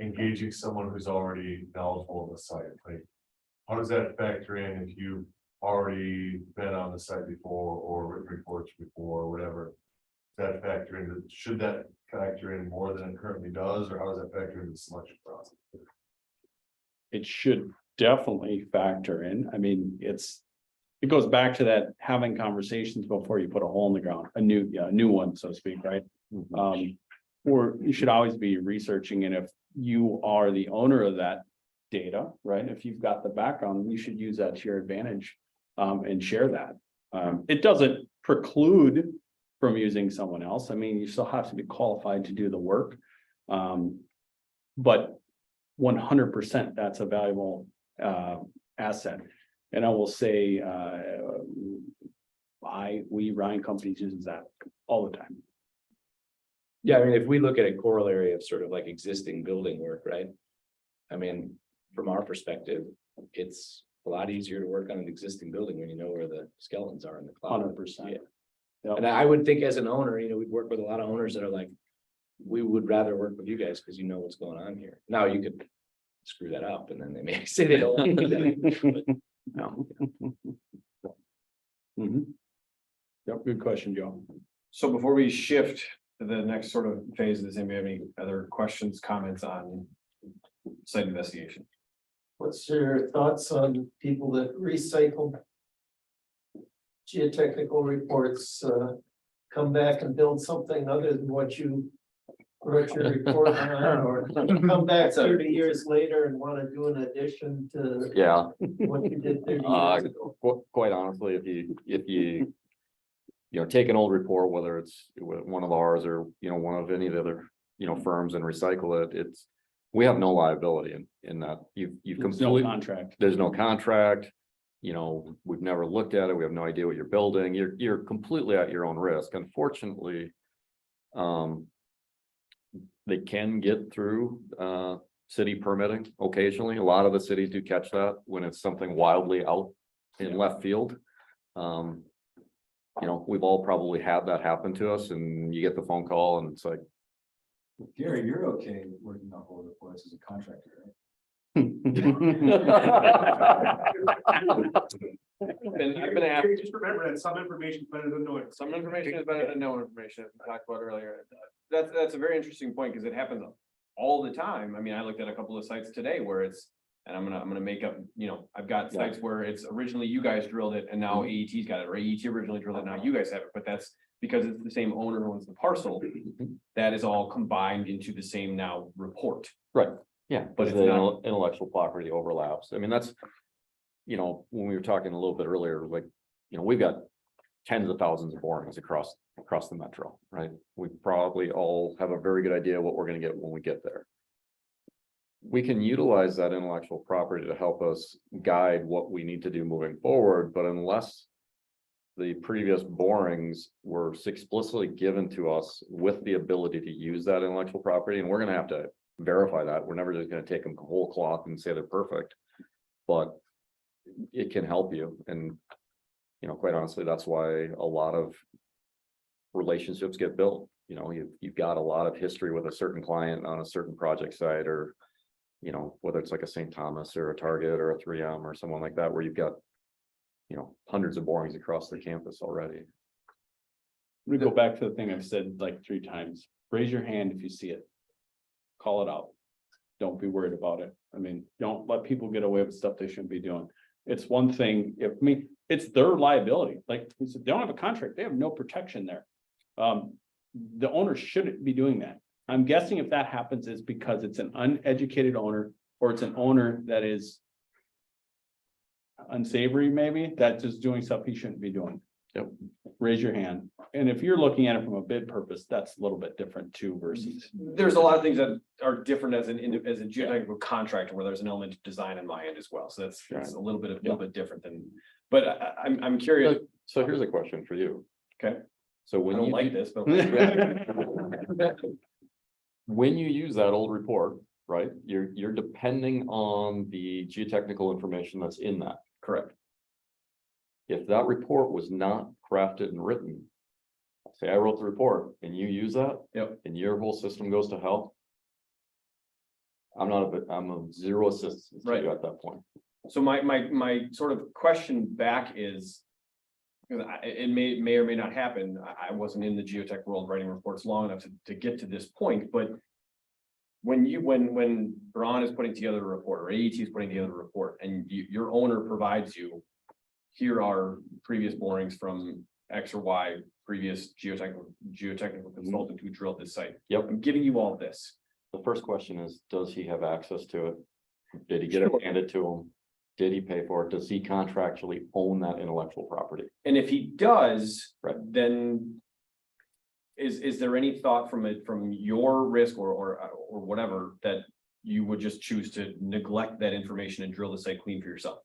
engaging someone who's already knowledgeable of the site. Like, how does that factor in if you've already been on the site before or written reports before or whatever? Does that factor in? Should that factor in more than it currently does, or how does that factor into the selection process? It should definitely factor in. I mean, it goes back to that having conversations before you put a hole in the ground, a new one, so to speak, right? Or you should always be researching, and if you are the owner of that data, right? If you've got the background, you should use that to your advantage and share that. It doesn't preclude from using someone else. I mean, you still have to be qualified to do the work. But 100% that's a valuable asset. And I will say, Ryan Companies uses that all the time. Yeah, I mean, if we look at a corollary of sort of like existing building work, right? I mean, from our perspective, it's a lot easier to work on an existing building when you know where the skeletons are in the cloud. 100%. Yeah. And I would think as an owner, we'd work with a lot of owners that are like, we would rather work with you guys because you know what's going on here. Now you could screw that up and then they may say they don't want to do that. But, no. Yep, good question, Joe. So before we shift to the next sort of phase, does anybody have any other questions, comments on site investigation? What's your thoughts on people that recycle geotechnical reports, come back and build something other than what you wrote your report on, or come back 30 years later and want to do an addition to Yeah. what you did 30 years ago? Quite honestly, if you take an old report, whether it's one of ours or, one of any of the other, firms and recycle it, we have no liability in that you've There's no completely, contract. there's no contract. We've never looked at it. We have no idea what you're building. You're completely at your own risk. Unfortunately, they can get through, city permitting occasionally. A lot of the cities do catch that when it's something wildly out in left field. We've all probably had that happen to us and you get the phone call and it's like, Gary, you're okay working on old reports as a contractor, right? I've been asked, Just remember that some information is better than no information. some information is better than no information, as we talked about earlier. That's a very interesting point because it happens all the time. I mean, I looked at a couple of sites today where it's, and I'm gonna make up, I've got sites where it's originally you guys drilled it and now AET's got it, or AET originally drilled it, now you guys have it, but that's because it's the same owner who owns the parcel. That is all combined into the same now report. right, yeah, But but it's the not- intellectual property overlaps. I mean, that's, when we were talking a little bit earlier, like, we've got tens of thousands of borings across the metro, right? We probably all have a very good idea what we're gonna get when we get there. We can utilize that intellectual property to help us guide what we need to do moving forward, but unless the previous borings were explicitly given to us with the ability to use that intellectual property, and we're gonna have to verify that. We're never just gonna take them whole cloth and say they're perfect, but it can help you. And, quite honestly, that's why a lot of relationships get built. You've got a lot of history with a certain client on a certain project site, or, whether it's like a St. Thomas or a Target or a 3M or someone like that, where you've got, hundreds of borings across the campus already. We go back to the thing I've said like 3 times. Raise your hand if you see it. Call it out. Don't be worried about it. I mean, don't let people get away with stuff they shouldn't be doing. It's one thing, it's their liability. Like we said, they don't have a contract. They have no protection there. The owner shouldn't be doing that. I'm guessing if that happens, it's because it's an uneducated owner, or it's an owner that is unsavory, maybe, that's just doing stuff he shouldn't be doing. Yep. Raise your hand. And if you're looking at it from a bid purpose, that's a little bit different too versus. There's a lot of things that are different as a geotechnical contractor, where there's an element of design in my end as well. So that's a little bit different than, but I'm curious. So here's a question for you. Okay. So I when don't you like this, but. when you use that old report, right, you're depending on the geotechnical information that's in that. Correct. If that report was not crafted and written, say I wrote the report and you use that. Yep. And your whole system goes to hell. I'm of zero assistance to you at that point. So my sort of question back is, because it may or may not happen. I wasn't in the geotech world writing reports long enough to get to this point, but when Braun is putting together a report, or AET is putting together a report, and your owner provides you, here are previous borings from X or Y, previous geotechnical consultant who drilled this site. Yep. I'm giving you all this. The first question is, does he have access to it? Did he get it handed to him? Did he pay for it? Does he contractually own that intellectual property? And if he does, Right. then is there any thought from your risk or whatever that you would just choose to neglect that information and drill the site clean for yourself?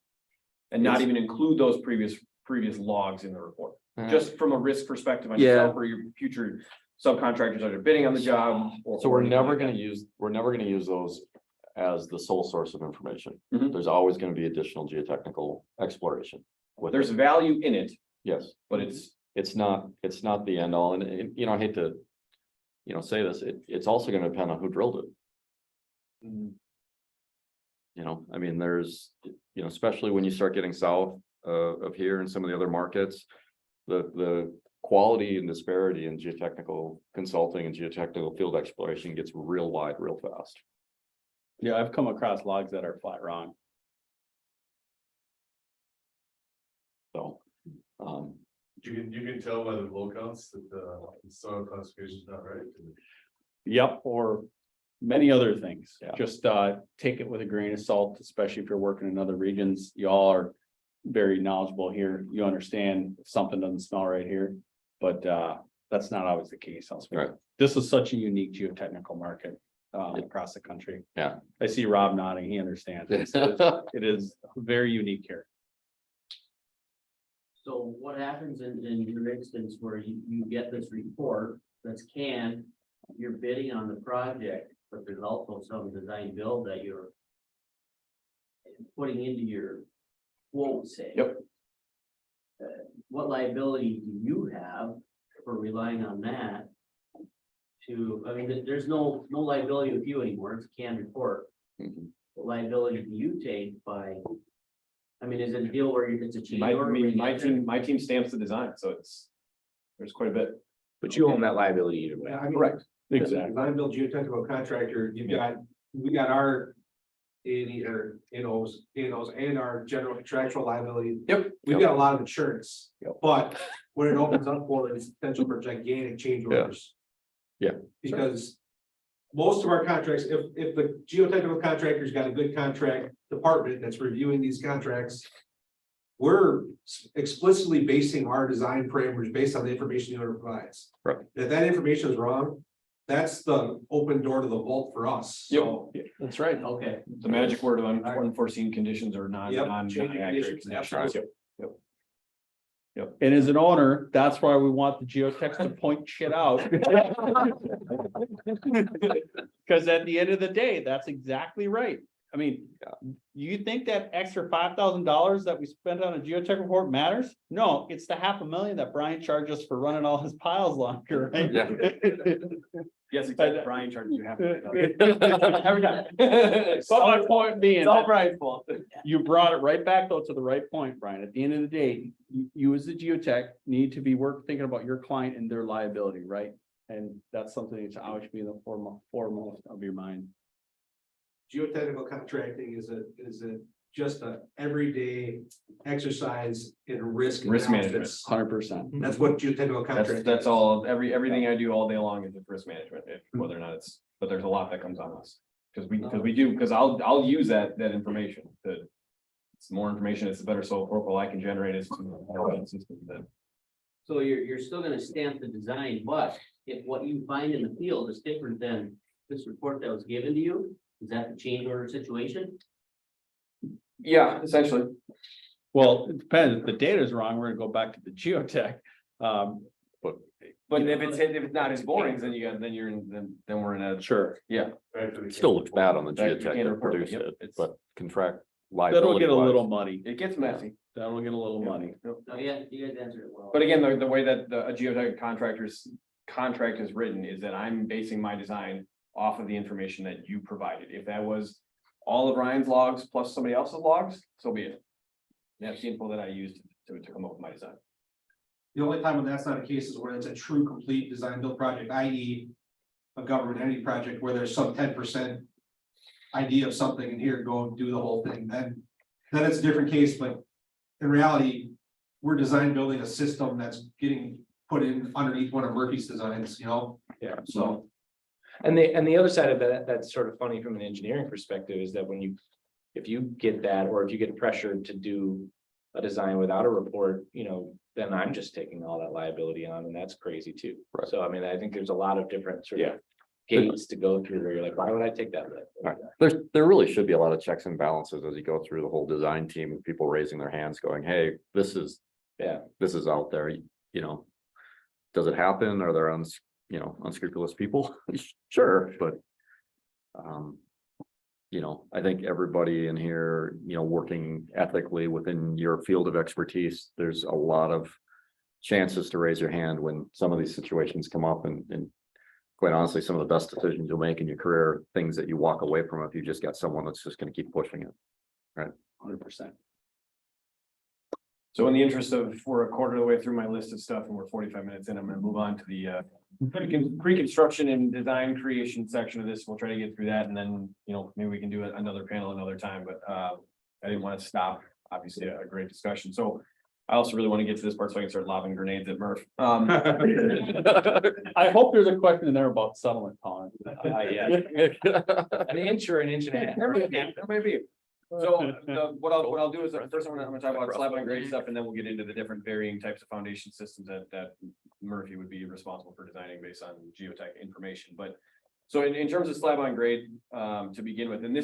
And not even include those previous logs in the report, just from a risk perspective on yourself or your future subcontractors that are bidding on the job. So we're never gonna use those as the sole source of information. Mhm. There's always gonna be additional geotechnical exploration. There's value in it, Yes, but it's not the end all, and you know, I hate to, you know, say this, it's also gonna depend on who drilled it. You know, I mean, there's, you know, especially when you start getting south of here and some of the other markets, the quality and disparity in geotechnical consulting and geotechnical field exploration gets real wide real fast. Yeah, I've come across logs that are flat wrong. So, You can tell by the low counts that the soil classification is not right. Yep, or many other things. Yeah. Just take it with a grain of salt, especially if you're working in other regions. Y'all are very knowledgeable here. You understand if something doesn't smell right here, but that's not always the case. Right. This is such a unique geotechnical market across the country. Yeah. I see Rob nodding. He understands. It is very unique here. So what happens in your instance where you get this report that's canned, you're bidding on the project, but there's also some design build that you're putting into your quote, say? Yep. What liability do you have for relying on that to, I mean, there's no liability with you anymore, it's a canned report. Mhm. What liability do you take by, I mean, is it a deal where it's a change my order? when you my get there? my team stamps the design, so there's quite a bit. But you own that liability either way. I mean, Correct. Exactly. Design build geotechnical contractor, we got our NOs and our general contractual liability. Yep. We've got a lot of insurance. Yep. But what it opens up for is potential for gigantic change Yeah. orders. Yeah. Because most of our contracts, if the geotechnical contractor's got a good contract department that's reviewing these contracts, we're explicitly basing our design parameters based on the information the owner provides. Right. If that information is wrong, that's the open door to the vault for us. So, That's right. Okay. The magic word of unforeseen conditions or Yep, non-accurate changing conditions. conditions, absolutely. Yep. And as an owner, that's why we want the geotechs to point shit out. Because at the end of the day, that's exactly right. I mean, you think that extra $5,000 that we spent on a geotech report matters? No, it's the $500,000 that Brian charged us for running all his piles longer, right? Yeah. Yes, exactly. Brian charges you half. Every time. But my point being, It's all Brian's fault. you brought it right back though to the right point, Brian. At the end of the day, you as the geotech need to be thinking about your client and their liability, right? And that's something that should always be in the foremost of your mind. Geotechnical contracting is just a everyday exercise in risk. Risk management. analysis. 100%. That's what geotechnical contracting. That's all, everything I do all day long is with risk management, whether or not it's, but there's a lot that comes on us. Because I'll use that information, it's more information, it's a better soil profile I can generate, it's. So you're still gonna stamp the design, but if what you find in the field is different than this report that was given to you, is that the change order situation? Yeah, essentially. Well, it depends. If the data is wrong, we're gonna go back to the geotech. But if it's not as boring, then then we're in a. Sure. Yeah. It still looks bad on the Back to geotech can't that report it, produced yep, it, it's- but contract That'll liability. get a little muddy. It gets messy. That'll get a little muddy. Oh, yeah, you guys answered it well. But again, the way that a geotech contractor's contract is written is that I'm basing my design off of the information that you provided. If that was all of Ryan's logs plus somebody else's logs, so be it. That's the info that I used to come up with my design. The only time when that's not the case is when it's a true complete design build project, i.e. a government entity project where there's some 10% idea of something and here, go do the whole thing, then it's a different case, but in reality, we're design building a system that's getting put in underneath one of Murphy's designs, Yeah. so. And the other side of that, that's sort of funny from an engineering perspective is that if you get that, or if you get pressured to do a design without a report, then I'm just taking all that liability on, and that's crazy too. Right. So I mean, I think there's a lot of different sort of gates to go through where you're like, why would I take that risk? There really should be a lot of checks and balances as you go through the whole design team, with people raising their hands going, hey, this is out there, does it happen? Are there unscrupulous people? Sure, but I think everybody in here, working ethically within your field of expertise, there's a lot of chances to raise your hand when some of these situations come up, and quite honestly, some of the best decisions you'll make in your career, things that you walk away from if you just got someone that's just going to keep pushing it. Right. 100%. So in the interest of, we're a quarter of the way through my list of stuff and we're 45 minutes in, I'm gonna move on to the pre-construction and design creation section of this. We'll try to get through that, and then, maybe we can do another panel another time, but I didn't want to stop, obviously, a great discussion. So I also really want to get to this part so I can start lobbing grenades at Murph. I hope there's a question in there about settlement, Colin. An inch or an inch and a half. There might be. So what I'll do is first I'm gonna talk about slab on grade stuff, and then we'll get into the different varying types of foundation systems that Murphy would be responsible for designing based on geotech information. But so in terms of slab on grade, to begin with, and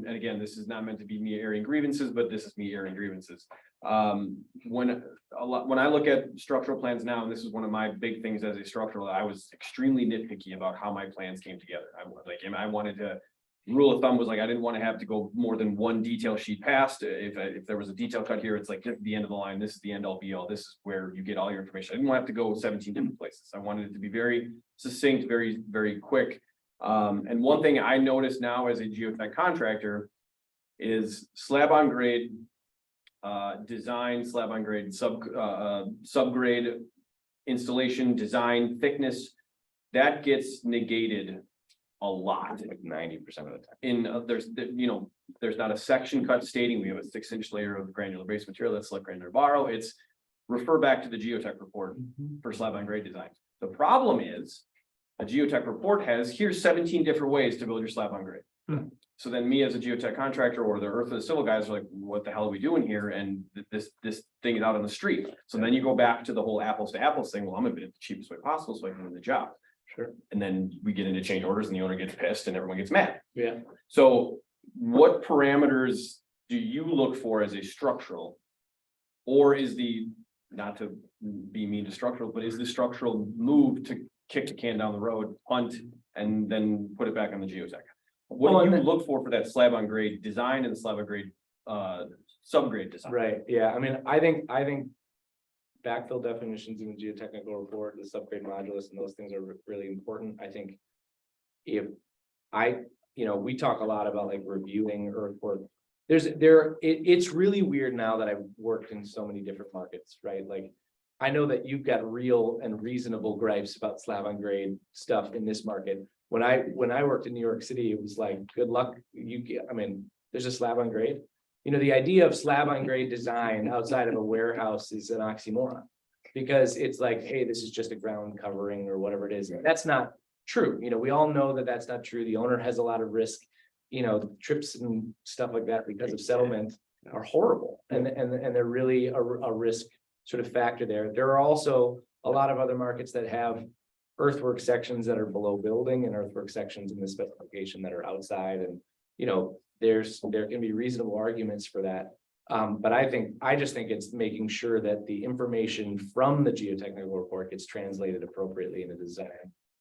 again, this is not meant to be me airing grievances, but this is me airing grievances. When I look at structural plans now, and this is one of my big things as a structural, I was extremely nitpicky about how my plans came together. I wanted to. Rule of thumb was like, I didn't want to have to go more than one detail sheet past. If there was a detail cut here, it's like, this is the end of the line. This is the end all be all. This is where you get all your information. I didn't want to have to go 17 different places. I wanted it to be very succinct, very, very quick. And one thing I notice now as a geotech contractor is slab on grade design, slab on grade subgrade installation, design, thickness, that gets negated a lot, like 90% of the time. There's not a section cut stating we have a 6-inch layer of granular base material that's like granular borrow. It's refer back to the geotech report for slab on grade design. The problem is a geotech report has, here's 17 different ways to build your slab on grade. So then me as a geotech contractor or the earth or the civil guys are like, what the hell are we doing here? And this thing is out on the street. So then you go back to the whole apples to apples thing. Well, I'm gonna do it the cheapest way possible so I can win the job. Sure. And then we get into change orders and the owner gets pissed and everyone gets mad. Yeah. So what parameters do you look for as a structural? Or is not to be mean to structural, but is the structural move to kick the can down the road, punt, and then put it back on the geotech? What do you look for that slab on grade design and the slab on grade subgrade design? Right, yeah, I think backfill definitions in the geotechnical report, the subgrade modulus, and those things are really important. I think we talk a lot about like reviewing earthwork. It's really weird now that I've worked in so many different markets, right? Like I know that you've got real and reasonable gripes about slab on grade stuff in this market. When I worked in New York City, it was like, good luck. There's a slab on grade. The idea of slab on grade design outside of a warehouse is an oxymoron, because it's like, hey, this is just a ground covering or whatever it is. That's not true. We all know that that's not true. The owner has a lot of risk. Trips and stuff like that because of settlement are horrible, and they're really a risk sort of factor there. There are also a lot of other markets that have earthwork sections that are below building and earthwork sections in the specification that are outside, and there can be reasonable arguments for that. But I just think it's making sure that the information from the geotechnical report gets translated appropriately in the design.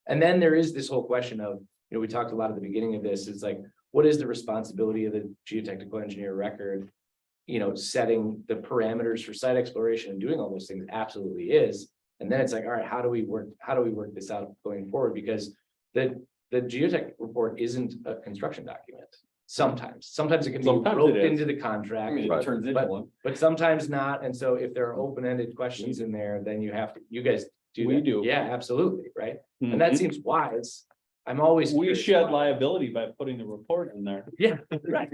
And then there is this whole question of, we talked a lot at the beginning of this, it's like, what is the responsibility of the geotechnical engineer record? Setting the parameters for site exploration and doing all those things absolutely is. And then it's like, all right, how do we work this out going forward? Because the geotech report isn't a construction document. Sometimes it can be roped into the contract, It turns into one, but sometimes not. And so if there are open-ended questions in there, then you guys do. We do. Yeah, absolutely. Right. And that seems wise. I'm always. We shed liability by putting the report in there. Yeah, right.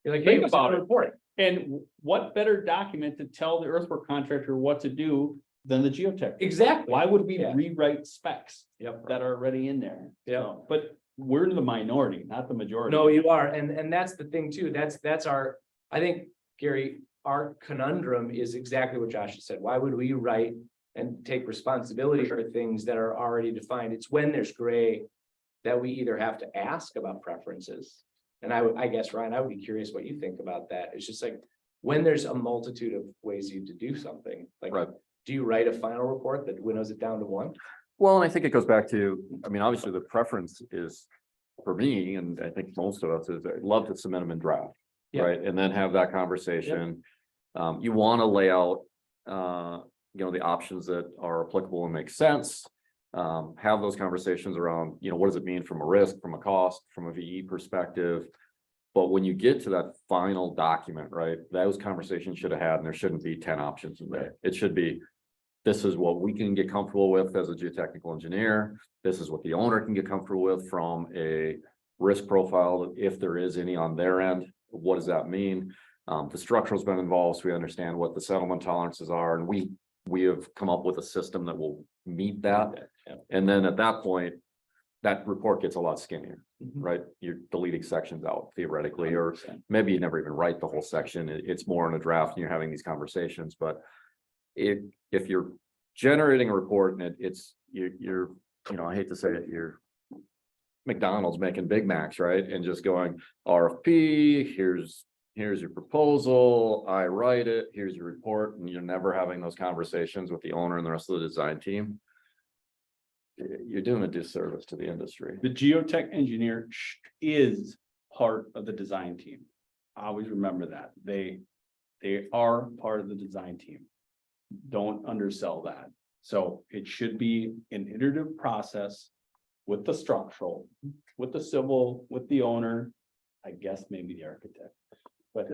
You're like, hey, Think about it. report. And what better document to tell the earthwork contractor what to do than the geotech? Exactly. Why would we rewrite specs Yep. that are already in there? Yeah. So, but we're the minority, not the majority. No, you are. And that's the thing too. That's I think, Gary, our conundrum is exactly what Josh has said. Why would we write and take responsibility for things that are already defined? It's when there's gray that we either have to ask about preferences. And I guess, Ryan, I would be curious what you think about that. It's just like, when there's a multitude of ways you to do something, like, Right. do you write a final report that winnows it down to one? Well, and I think it goes back to, I mean, obviously the preference is for me, and I think most of us is I'd love to submit them in draft. Yeah. Right, and then have that conversation. You want to lay out, the options that are applicable and make sense. Have those conversations around, what does it mean from a risk, from a cost, from a VE perspective? But when you get to that final document, right, those conversations should have had, and there shouldn't be 10 options in there. It should be, this is what we can get comfortable with as a geotechnical engineer. This is what the owner can get comfortable with from a risk profile, if there is any on their end. What does that mean? The structural's been involved, so we understand what the settlement tolerances are, and we have come up with a system that will meet that. And then at that point, that report gets a lot skinnier, right? You're deleting sections out theoretically, or maybe you never even write the whole section. It's more in a draft and you're having these conversations. But if you're generating a report and you're I hate to say it, you're McDonald's making Big Macs, right? And just going RFP, here's your proposal, I write it, here's your report, and you're never having those conversations with the owner and the rest of the design team. You're doing a disservice to the industry. The geotech engineer is part of the design team. Always remember that. They are part of the design team. Don't undersell that. So it should be an iterative process with the structural, with the civil, with the owner, I guess maybe the architect. But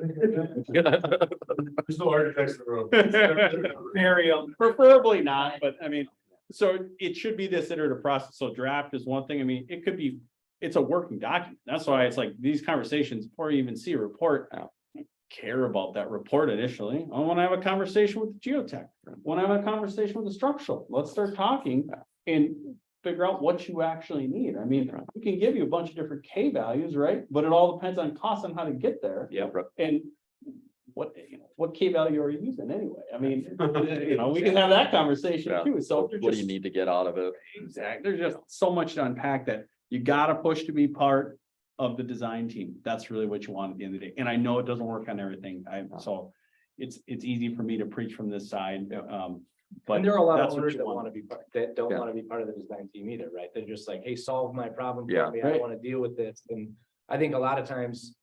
There's no architects in the room. preferably not, but I mean, so it should be this iterative process. So draft is one thing. I mean, it could be, it's a working document. That's why it's like these conversations, before you even see a report, I don't care about that report initially. I want to have a conversation with the geotech. I want to have a conversation with the structural. Let's start talking and figure out what you actually need. I mean, we can give you a bunch of different K values, right? But it all depends on cost and how to get there. Yeah. And what K value are you using anyway? I mean, we can have that conversation too. So what do you need to get out of it? Exactly. There's just so much to unpack that you gotta push to be part of the design team. That's really what you want at the end of the day. And I know it doesn't work on everything. So it's easy for me to preach from this side. But And there are a lot of that's what owners you that want. want to be part, that don't want to be part of the design team either, right? They're just like, hey, solve my problem Yeah. for me. I don't want to deal with this. And I think a lot of times,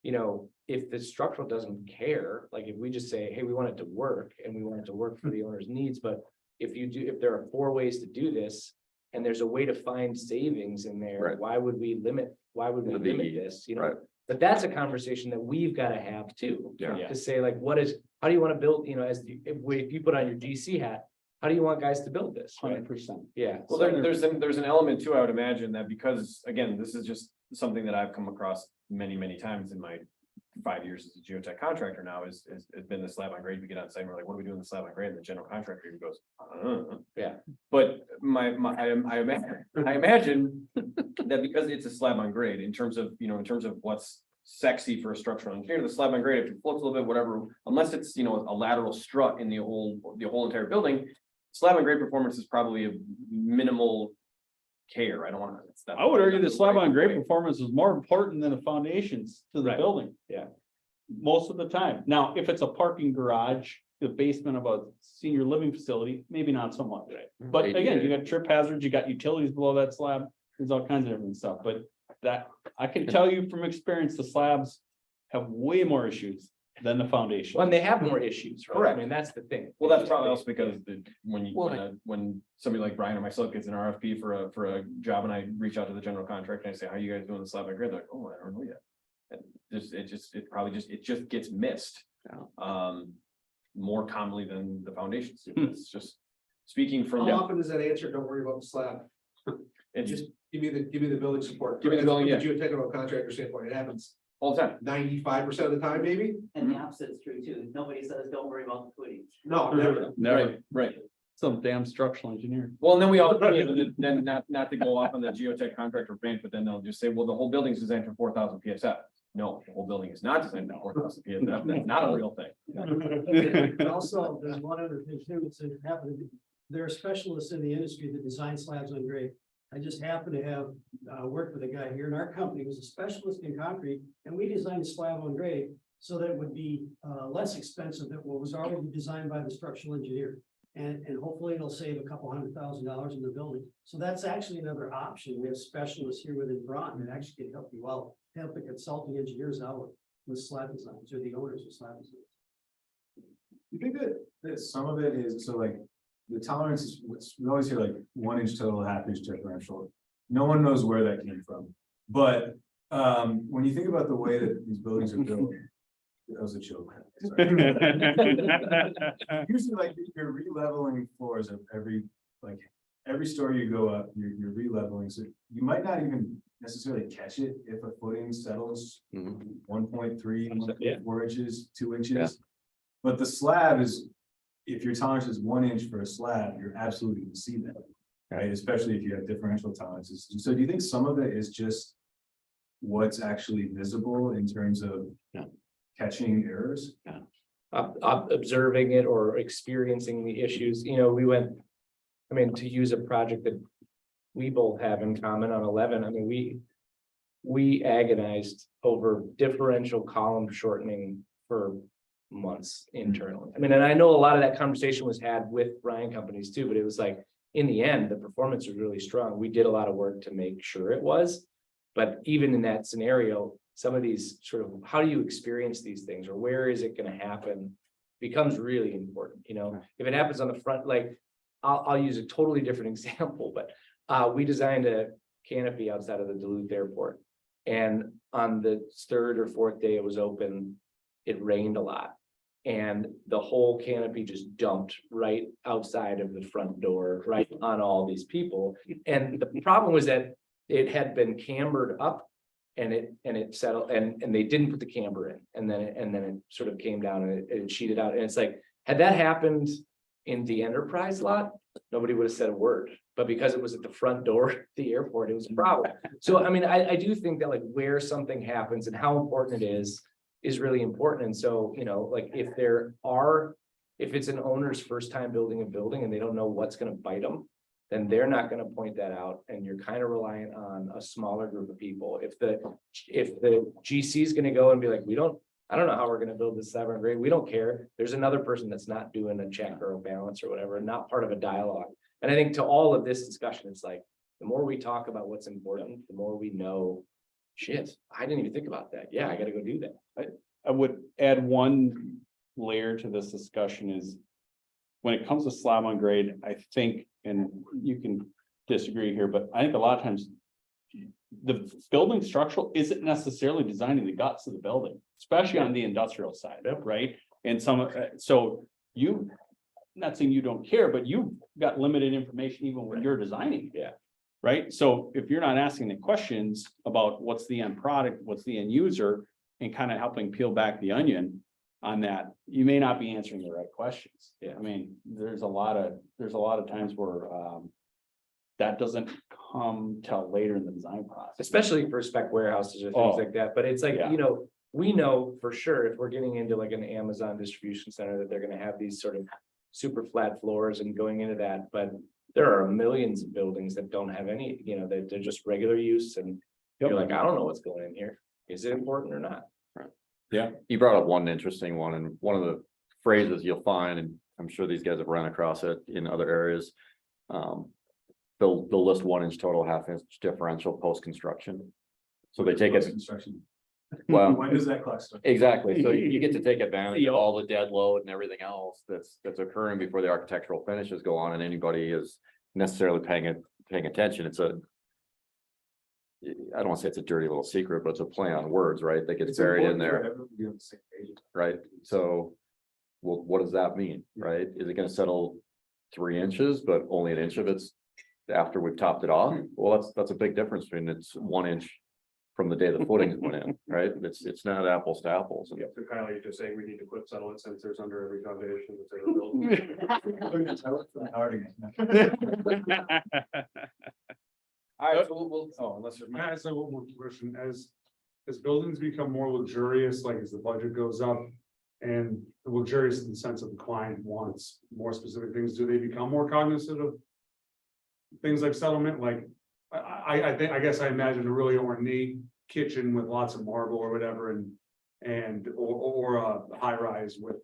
if the structural doesn't care, like if we just say, hey, we want it to work and we want it to work for the owner's needs, but if there are 4 ways to do this and there's a way to find savings in there, Right. why would we limit The limit VE, this, right. But that's a conversation that we've got to have too. Yeah. To say like, how do you want to build, if you put on your GC hat, how do you want guys to build this? Right? 100%. Yeah. Well, there's an element too, I would imagine that because, again, this is just something that I've come across many times in my 5 years as a geotech contractor now has been the slab on grade. We get on site and we're like, what are we doing the slab on grade? And the general contractor goes, Yeah. But I imagine that because it's a slab on grade in terms of what's sexy for a structural engineer, the slab on grade, if it floats a little bit, whatever, unless it's, a lateral strut in the whole entire building, slab on grade performance is probably a minimal care. I don't want to. I would argue the slab on grade performance is more important than the foundations to the building. Yeah. Most of the time. Now, if it's a parking garage, the basement of a senior living facility, maybe not so much. But again, you got trip hazards, you got utilities below that slab, there's all kinds of different stuff, but that, I can tell you from experience, the slabs have way more issues than the foundation. Well, and they have more issues, right? Correct. I mean, that's the thing. Well, that's probably also because when somebody like Brian or myself gets an RFP for a job and I reach out to the general contractor and I say, how are you guys doing the slab on grade? They're like, oh, I don't know yet. And it just gets missed. More commonly than the foundations. It's just speaking from. How often is that answer? Don't worry about the slab. And just Give me the building support. Give me the building, From a geotechnical contractor standpoint, it happens all the time. 95% of the time, maybe. And the opposite is true too. Nobody says, don't worry about the footings. No, never. Never. Right. Some damn structural engineer. Well, and then we all, then not to go off on the geotech contractor rant, but then they'll just say, well, the whole building's designed for 4,000 PSI. no, the whole building is not designed to courthouse. That's not a real thing. And also, there's one other thing too, it's happened, there are specialists in the industry that design slabs on grade. I just happen to have worked with a guy here in our company who's a specialist in concrete, and we designed a slab on grade so that it would be less expensive than what was already designed by the structural engineer. And hopefully it'll save a couple $100,000 in the building. So that's actually another option. We have specialists here within Braun that actually can help you out, help the consulting engineers out with slab designs, or the owners of slab designs. You think that some of it is, so like, the tolerance is, we always hear like 1 inch total, ½ inch differential. No one knows where that came from. But when you think about the way that these buildings are built, that was a joke. Usually like you're re-leveling floors of every story you go up, you're re-leveling. So you might not even necessarily catch it if a footing settles 1.3, 1.4 inches, 2 inches. Yeah. But the slab is, if your tolerance is 1 inch for a slab, you're absolutely gonna see that, right? Especially if you have differential tolerances. So do you think some of it is just what's actually visible in terms of catching errors? Observing it or experiencing the issues, we went, to use a project that we both have in common on 11, we agonized over differential column shortening for months internally. And I know a lot of that conversation was had with Brian companies too, but it was like, in the end, the performance was really strong. We did a lot of work to make sure it was, but even in that scenario, some of these sort of, how do you experience these things, or where is it going to happen, becomes really important. If it happens on the front, like I'll use a totally different example, but we designed a canopy outside of the Duluth airport, and on the 3rd or 4th day it was open, it rained a lot, and the whole canopy just dumped right outside of the front door, right on all these people. And the problem was that it had been cambered up, and it settled, and they didn't put the camber in, and then it sort of came down, and it sheeted out. And it's like, had that happened in the enterprise lot, nobody would have said a word. But because it was at the front door at the airport, it was a problem. So I do think that like where something happens and how important it is really important. And so, like if it's an owner's first time building a building and they don't know what's going to bite them, then they're not going to point that out. And you're kind of reliant on a smaller group of people. If the GC is going to go and be like, I don't know how we're going to build this 7th grade. We don't care. There's another person that's not doing a check or a balance or whatever, not part of a dialogue. And I think to all of this discussion, it's like, the more we talk about what's important, the more we know, shit, I didn't even think about that. Yeah, I got to go do that. I would add one layer to this discussion is when it comes to slab on grade, I think, and you can disagree here, but I think a lot of times the building structural isn't necessarily designing the guts of the building, especially on the industrial side, right? And so you, not saying you don't care, but you've got limited information even when you're designing. Yeah. Right. So if you're not asking the questions about what's the end product, what's the end user, and kind of helping peel back the onion on that, you may not be answering the right questions. Yeah. There's a lot of times where that doesn't come till later in the design process. Especially for spec warehouses or things like that. But it's like, Yeah. We know for sure if we're getting into like an Amazon distribution center that they're going to have these sort of super flat floors and going into that. But there are millions of buildings that don't have any, that they're just regular use. And you're like, I don't know what's going in here. Is it important or not? Right. Yeah. You brought up one interesting one, and one of the phrases you'll find, and I'm sure these guys have run across it in other areas. They'll list 1 inch total, ½ inch differential post-construction. So they take it. Construction. Well, When does that clock start? exactly. So you get to take advantage of all the dead load and everything else that's occurring before the architectural finishes go on, and anybody is necessarily paying attention. I don't want to say it's a dirty little secret, but it's a play on words, right? That gets buried in there, right? So, well, what does that mean, right? Is it going to settle 3 inches, but only an inch of it's after we've topped it off? Well, that's a big difference between it's 1 inch from the day the footings went in, right? It's not apples to apples. Yeah, so Kyle, you're just saying we need to put satellite sensors under every foundation that's ever built. All right, so we'll Unless there's. Can I ask one more question? As as buildings become more luxurious, like as the budget goes up. And luxurious in the sense of the client wants more specific things, do they become more cognizant of? Things like settlement, like, I think, I guess I imagine a really ornate kitchen with lots of marble or whatever or a high rise with.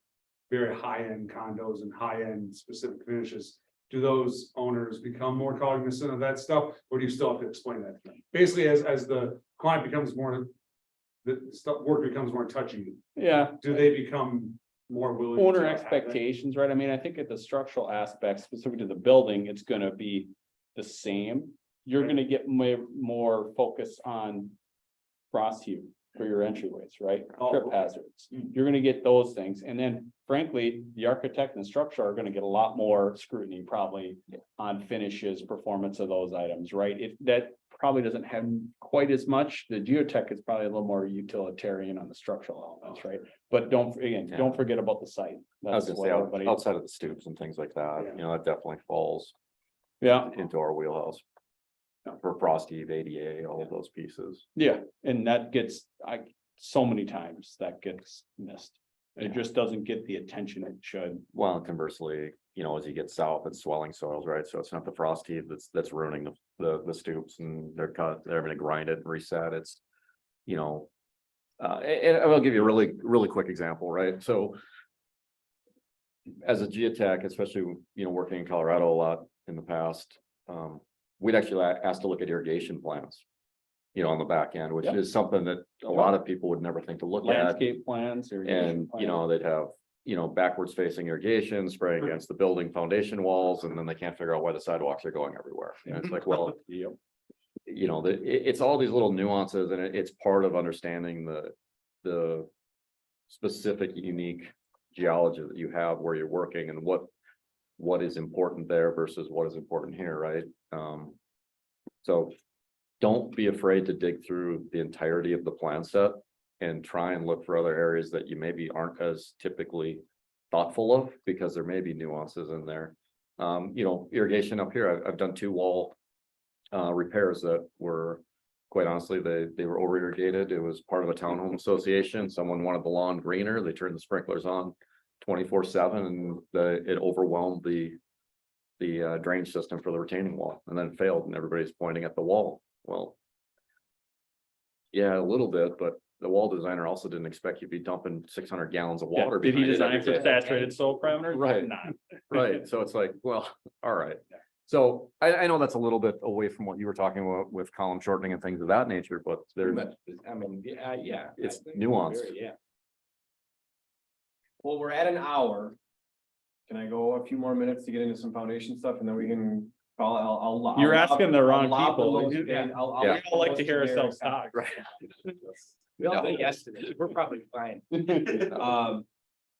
Very high-end condos and high-end specific finishes. Do those owners become more cognizant of that stuff, or do you still have to explain that to them? Basically, as the client becomes more, the stuff work becomes more touchy, Yeah, do they become more willing? owner to have that? expectations, right? I mean, I think at the structural aspect, specific to the building, it's gonna be the same. You're gonna get more focus on frost heave for your entryways, right? Trip hazards. You're gonna get those things. And then frankly, the architect and the structure are gonna get a lot more scrutiny probably on finishes, performance of those items, right? If that probably doesn't have quite as much, the geotech is probably a little more utilitarian on the structural elements, right? But don't forget about the site. I was That's gonna what say, everybody. outside of the stoops and things like that, you know, that definitely falls Yeah, into our wheelhouse. For frosty, ADA, all of those pieces. yeah, and that gets, so many times that gets missed. It just doesn't get the attention it should. Well, and conversely, you know, as you get south, it's swelling soils, right? So it's not the frost heave that's ruining the stoops, and they're having to grind it and reset. It's, you know, and I'll give you a really quick example, right? So as a geotech, especially, you know, working in Colorado a lot in the past, we'd actually asked to look at irrigation plans, you know, on the back end, which Yep. is something that a lot of people would never think to look at. Landscape plans. And, you know, they'd have, you know, backwards facing irrigation spraying against the building foundation walls, and then they can't figure out why the sidewalks are going everywhere. And it's like, well, you know, it's all these little nuances, and it's part of understanding the specific unique geology that you have where you're working and what is important there versus what is important here, right? So don't be afraid to dig through the entirety of the plan set and try and look for other areas that you maybe aren't as typically thoughtful of, because there may be nuances in there. You know, irrigation up here, I've done 2 wall repairs that were, quite honestly, they were over irrigated. It was part of a townhome association. Someone wanted the lawn greener. They turned the sprinklers on 24/7, and it overwhelmed the drainage system for the retaining wall, and then it failed, and everybody's pointing at the wall. Well, yeah, a little bit, but the wall designer also didn't expect you to be dumping 600 gallons of water. Did he behind it design every for day. saturated soil parameters? Right. Not. Right, so it's like, well, all right. So I know that's a little bit away from what you were talking about with column shortening and things of that nature, but there's, I mean, yeah. it's I think nuanced. Yeah. Well, we're at an hour. Can I go a few more minutes to get into some foundation stuff, and then we can call, I'll. You're I'll- asking the I'll wrong lob the people. most- Yeah. I'll- Yeah. I'll We all like to most hear generic ourselves talk. Right. We all say yes to this. We're probably fine. The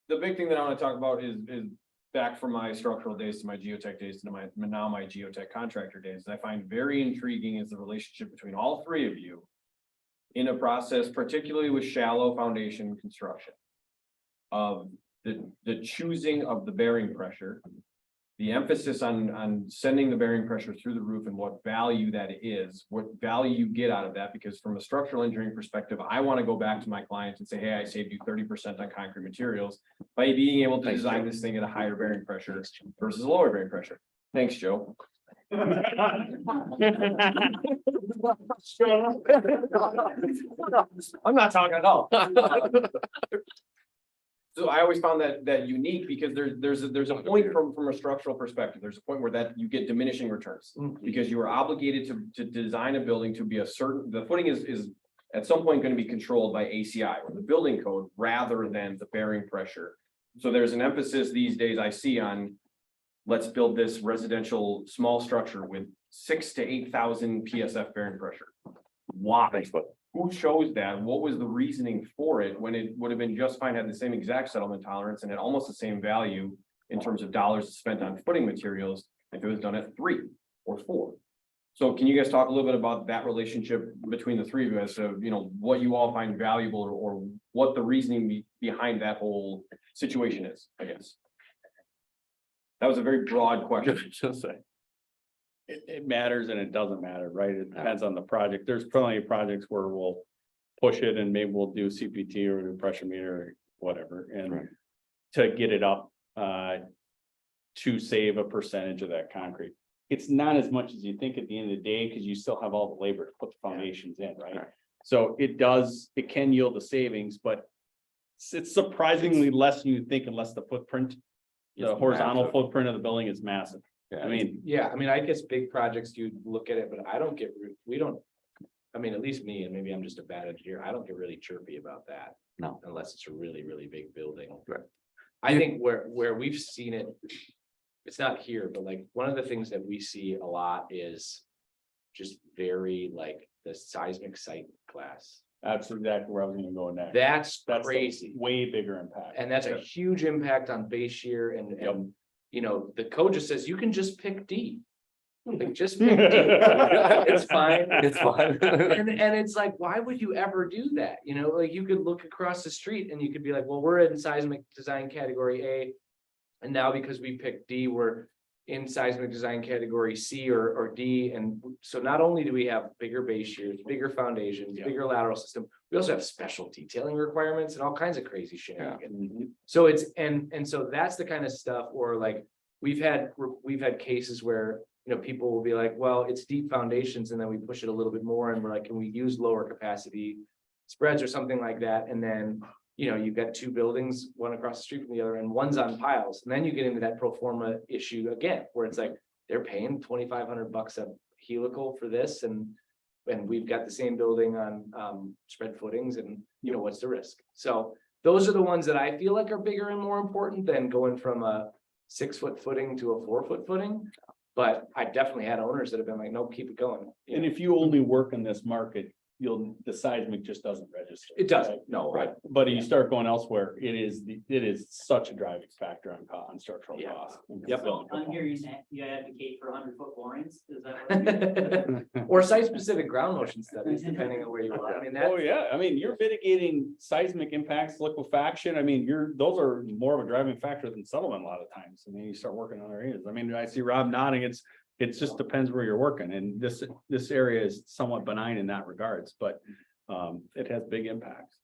big thing that I want to talk about is back from my structural days to my geotech days to my geotech contractor days. I find very intriguing is the relationship between all 3 of you in a process, particularly with shallow foundation construction, of the choosing of the bearing pressure, the emphasis on sending the bearing pressure through the roof and what value that is, what value you get out of that. Because from a structural engineering perspective, I want to go back to my clients and say, hey, I saved you 30% on concrete materials by being able to design this thing at a higher bearing pressure versus a lower bearing pressure. Thanks, Joe. I'm not talking at all. So I always found that unique, because there's a point from a structural perspective, there's a point where that you get diminishing returns. Because you are obligated to design a building to be a certain, the footing is at some point going to be controlled by ACI or the building code rather than the bearing pressure. So there's an emphasis these days I see on, let's build this residential small structure with 6,000 to 8,000 PSF bearing pressure. Why? Who chose that? What was the reasoning for it when it would have been just fine, had the same exact settlement tolerance and had almost the same value in terms of dollars spent on footing materials if it was done at 3 or 4? So can you guys talk a little bit about that relationship between the 3 of you as to, you know, what you all find valuable or what the reasoning behind that whole situation is, I guess? That was a very broad question. Just say. It matters and it doesn't matter, right? It depends on the project. There's plenty of projects where we'll push it and maybe we'll do CPT or a pressure meter or whatever and Right. to get it up, to save a percentage of that concrete. It's not as much as you think at the end of the day, because you still have all the labor to put the foundations in, right? Right. So it can yield the savings, but it's surprisingly less than you think unless the footprint, the It's horizontal massive. footprint of the building is massive. Yeah, I mean, Yeah, I mean, I guess big projects, you look at it, but I don't get, we don't. I mean, at least me, and maybe I'm just a bad engineer, I don't get really chirpy about that. No. Unless it's a really, really big building. Right. I think where we've seen it, it's not here, but like, one of the things that we see a lot is. Just very like the seismic site class. that's exactly where I was gonna go next. That's That's the crazy. way bigger impact. And that's a huge impact on base shear and, you know, the code just says you can just pick D. Like, just pick D. It's fine. It's fine. And it's like, why would you ever do that? You know, like you could look across the street and you could be like, well, we're in seismic design category A. And now because we picked D, we're in seismic design category C or D. And so not only do we have bigger base shears, bigger foundations, bigger lateral system, we also have special detailing requirements and all kinds of crazy shit. So it's, and so that's the kind of stuff, or like, we've had cases where, you know, people will be like, well, it's deep foundations, and then we push it a little bit more and we're like, can we use lower capacity spreads or something like that? And then, you know, you've got two buildings, one across the street from the other, and one's on piles. And then you get into that pro forma issue again, where it's like, they're paying $2,500 a helical for this, and we've got the same building on spread footings, and you know, what's the risk? So those are the ones that I feel like are bigger and more important than going from a 6-foot footing to a 4-foot footing. But I definitely had owners that have been like, nope, keep it going. And if you only work in this market, the seismic just doesn't register. It doesn't, no, Right, but you start going elsewhere, it is such a driving factor on structural Yeah. costs. Yep. I'm hearing that you advocate for 100-foot borings, is that what? Or site-specific ground motion studies, depending on where you are. I mean, Oh, that, yeah, I mean, you're mitigating seismic impacts, liquefaction, I mean, those are more of a driving factor than settlement a lot of times. I mean, you start working on other areas, I mean, I see Rob nodding, it just depends where you're working, and this area is somewhat benign in that regards, but it has big impacts.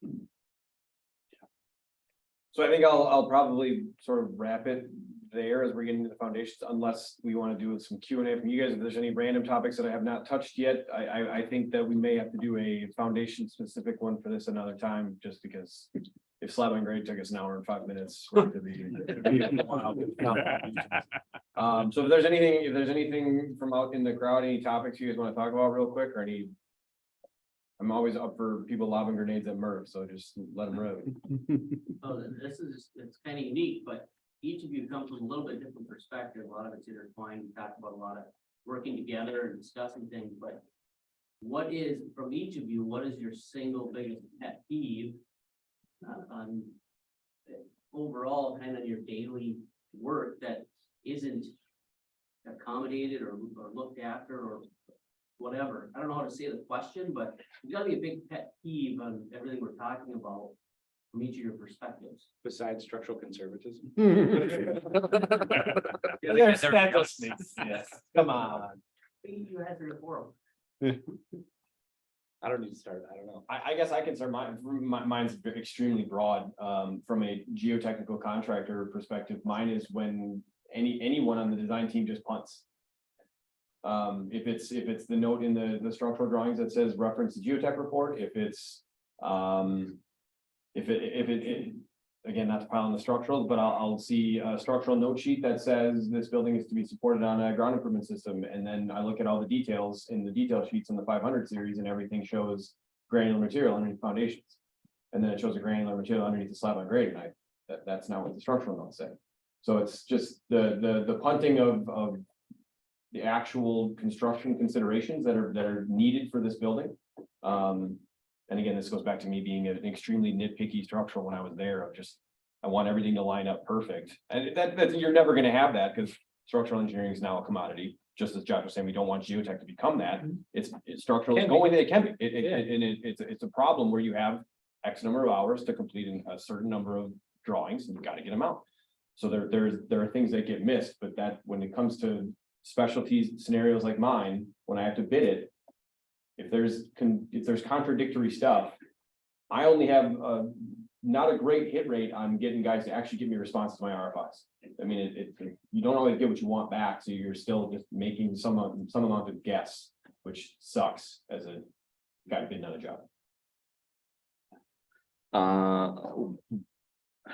So I think I'll probably sort of wrap it there as we're getting to the foundations, unless we want to do some Q&A from you guys. If there's any random topics that I have not touched yet, I think that we may have to do a foundation specific one for this another time, just because if slab on grade took us an hour and 5 minutes. So if there's anything from out in the crowd, any topics you guys want to talk about real quick, or any. I'm always up for people lobbing grenades at Murph, so just let them rip. Oh, it's kind of unique, but each of you comes from a little bit different perspective. A lot of it's intertwined. We talked about a lot of working together and discussing things, but what is, from each of you, what is your single biggest pet peeve on overall kind of your daily work that isn't accommodated or looked after or whatever? I don't know how to say the question, but there's gotta be a big pet peeve on everything we're talking about from each of your perspectives. besides structural conservatism. Yes, come on. You had 3 or 4 of them. I don't need to start, I don't know. I guess I can start mine's extremely broad, from a geotechnical contractor perspective. Mine is when anyone on the design team just punts. If it's the note in the structural drawings that says reference the geotech report, if it's, again, not to pile on the structurals, but I'll see a structural note sheet that says this building is to be supported on a ground improvement system. And then I look at all the details in the detail sheets in the 500 series, and everything shows granular material underneath foundations. And then it shows a granular material underneath the slab on grade, and that's not what the structural notes say. So it's just the punting of the actual construction considerations that are needed for this building. And again, this goes back to me being an extremely nitpicky structural when I was there, of just, I want everything to line up perfect. And that you're never gonna have that, because structural engineering is now a commodity. Just as Josh was saying, we don't want geotech to become that. It's structural, it can be. It's a problem where you have X number of hours to complete a certain number of drawings, and you gotta get them out. So there are things that get missed, but that when it comes to specialties scenarios like mine, when I have to bid it, if there's contradictory stuff, I only have not a great hit rate on getting guys to actually give me responses to my RFIs. I mean, you don't always get what you want back, so you're still just making some amount of guess, which sucks as a guy bidding on a job.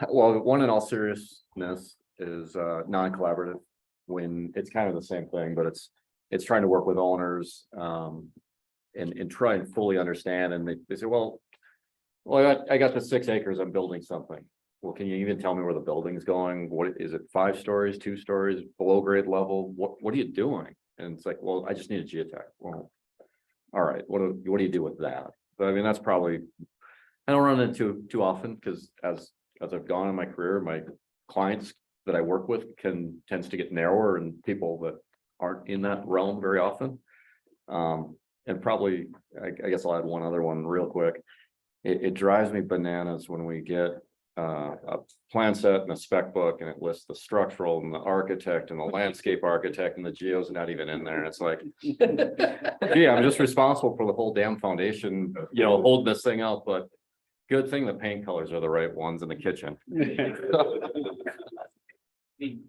Well, one in all seriousness is non-collaborative, when it's kind of the same thing, but it's trying to work with owners and try and fully understand, and they say, well, I got the 6 acres, I'm building something. Well, can you even tell me where the building's going? What is it, 5 stories, 2 stories, below grade level? What are you doing? And it's like, well, I just need a geotech. Well, all right, what do you do with that? But I mean, that's probably, I don't run into too often, because as I've gone in my career, my clients that I work with tends to get narrower, and people that aren't in that realm very often. And probably, I guess I'll add one other one real quick. It drives me bananas when we get a plan set and a spec book, and it lists the structural and the architect and the landscape architect, and the geo's not even in there. And it's like, yeah, I'm just responsible for the whole damn foundation, holding this thing up. But good thing the paint colors are the right ones in the kitchen. He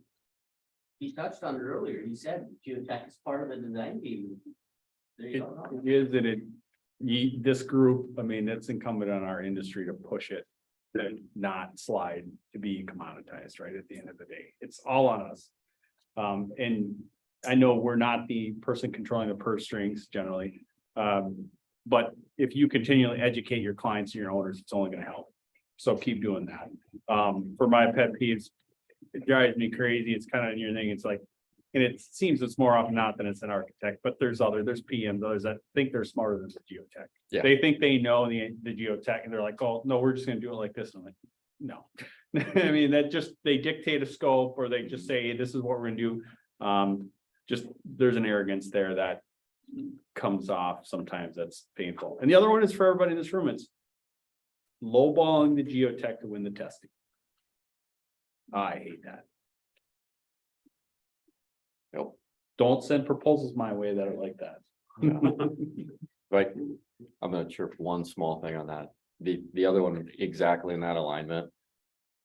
touched on it earlier. He said geotech is part of the design team. There you go. It is that this group, I mean, it's incumbent on our industry to push it, to not slide, to be commoditized, right? At the end of the day, it's all on us. And I know we're not the person controlling the purse strings generally. But if you continually educate your clients and your owners, it's only going to help. So keep doing that. For my pet peeves, it drives me crazy. It's kind of your thing. It's like, and it seems it's more often not than it's an architect, but there's PMs, others that think they're smarter than the geotech. Yeah. They think they know the geotech, and they're like, oh, no, we're just gonna do it like this. And I'm like, no. I mean, they dictate a scope, or they just say, hey, this is what we're gonna do. Just there's an arrogance there that comes off sometimes, that's painful. And the other one is for everybody in this room, it's lowballing the geotech to win the testing. I hate that. Nope. Don't send proposals my way that are like that. Like, I'm gonna chirp one small thing on that. The other one exactly in that alignment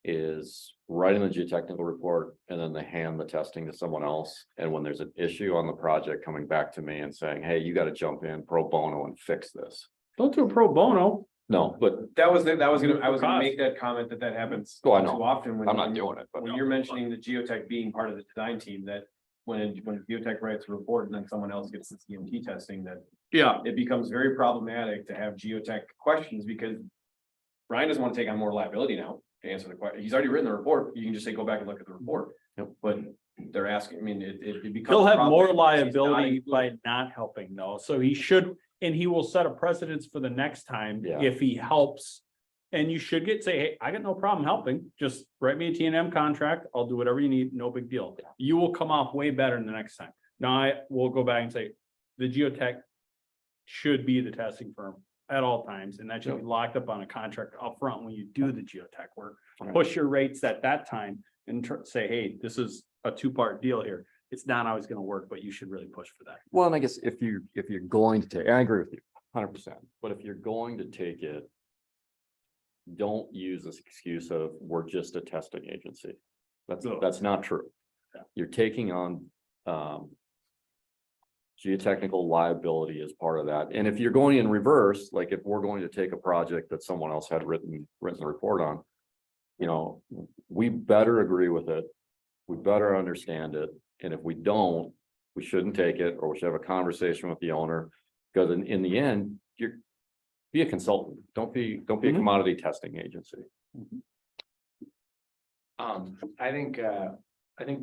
is writing the geotechnical report, and then they hand the testing to someone else. And when there's an issue on the project, coming back to me and saying, hey, you got to jump in pro bono and fix this. Don't do a pro bono. No, but I was gonna make that comment that happens too Oh, I know. often when I'm not doing it, but when you're mentioning the geotech being part of the design team, that when geotech writes a report and then someone else gets the CMT testing, that Yeah. it becomes very problematic to have geotech questions, because Brian doesn't want to take on more liability now to answer the question. He's already written the report. You can just say, go back and look at the report. But they're asking, I mean, it becomes. He'll have more problematic because he's not liability included. by not helping though. So he should, and he will set a precedence for the next time Yeah. if he helps. And you should say, hey, I got no problem helping. Just write me a T&M contract. I'll do whatever you need. No big deal. You will come off way better the next time. Now I will go back and say, the geotech should be the testing firm at all times. And that should be locked up on a contract up front when you do the geotech work. Right. Push your rates at that time and say, hey, this is a 2-part deal here. It's not always going to work, but you should really push for that. well, and I guess if you're going to take, I agree with you 100%, but if you're going to take it, don't use this excuse of we're just a testing agency. That's not true. Yeah. You're taking on geotechnical liability as part of that. And if you're going in reverse, like if we're going to take a project that someone else had written a report on, we better agree with it. We better understand it. And if we don't, we shouldn't take it, or we should have a conversation with the owner, because in the end, be a consultant. Don't be a commodity testing agency. I think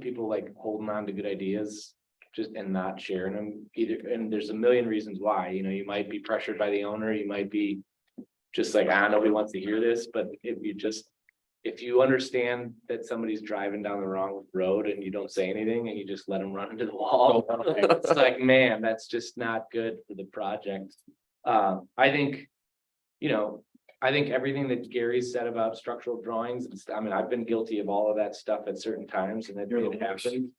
people like holding on to good ideas and not sharing them either. And there's a million reasons why, you might be pressured by the owner. You might be just like, nobody wants to hear this. But if you understand that somebody's driving down the wrong road and you don't say anything and you just let them run into the wall, it's like, man, that's just not good for the project. I think everything that Gary said about structural drawings, I've been guilty of all of that stuff at certain times, and it happened.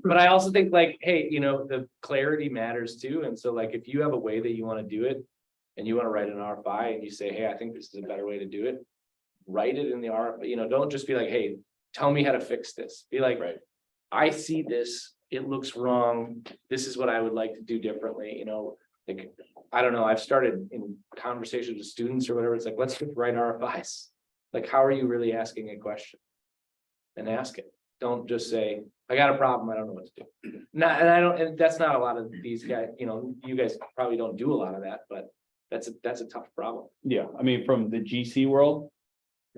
But I also think hey, the clarity matters too. And so if you have a way that you want to do it, and you want to write an RFI and you say, hey, I think this is a better way to do it. Write it in the RFI, you know, don't just be like, hey, tell me how to fix this. Be like, Right. I see this, it looks wrong. This is what I would like to do differently, you know, like, I don't know, I've started in conversations with students or whatever. It's like, let's just write RFIs. Like, how are you really asking a question? And ask it. Don't just say, I got a problem, I don't know what to do. Not, and I don't, and that's not a lot of these guys, you know, you guys probably don't do a lot of that, but that's a tough problem. Yeah, I mean, from the GC world,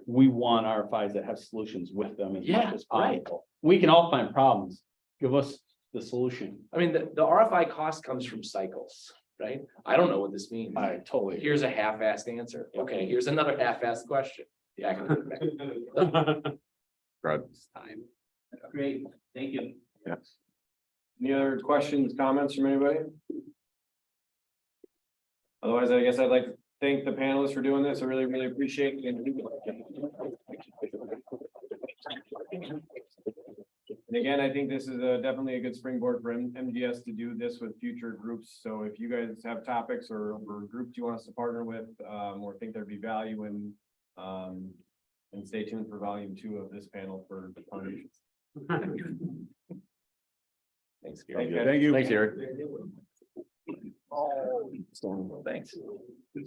we want RFIs that have solutions with them as Yeah, much as right. possible. We can all find problems. Give us the solution. I mean, the RFI cost comes from cycles, right? I don't know what this means. I totally. Here's a half-assed answer. Okay, here's another half-assed question. Yeah, I can put it back. Right. Great, thank you. Yes. Any other questions, comments from anybody? Otherwise, I guess I'd like to thank the panelists for doing this. I really, really appreciate it. And again, I think this is definitely a good springboard for MGS to do this with future groups. So if you guys have topics or groups you want us to partner with, or think there'd be value in, and stay tuned for volume 2 of this panel for the foundations. Thanks, Gary. Thank you. Thanks, Eric. Thanks.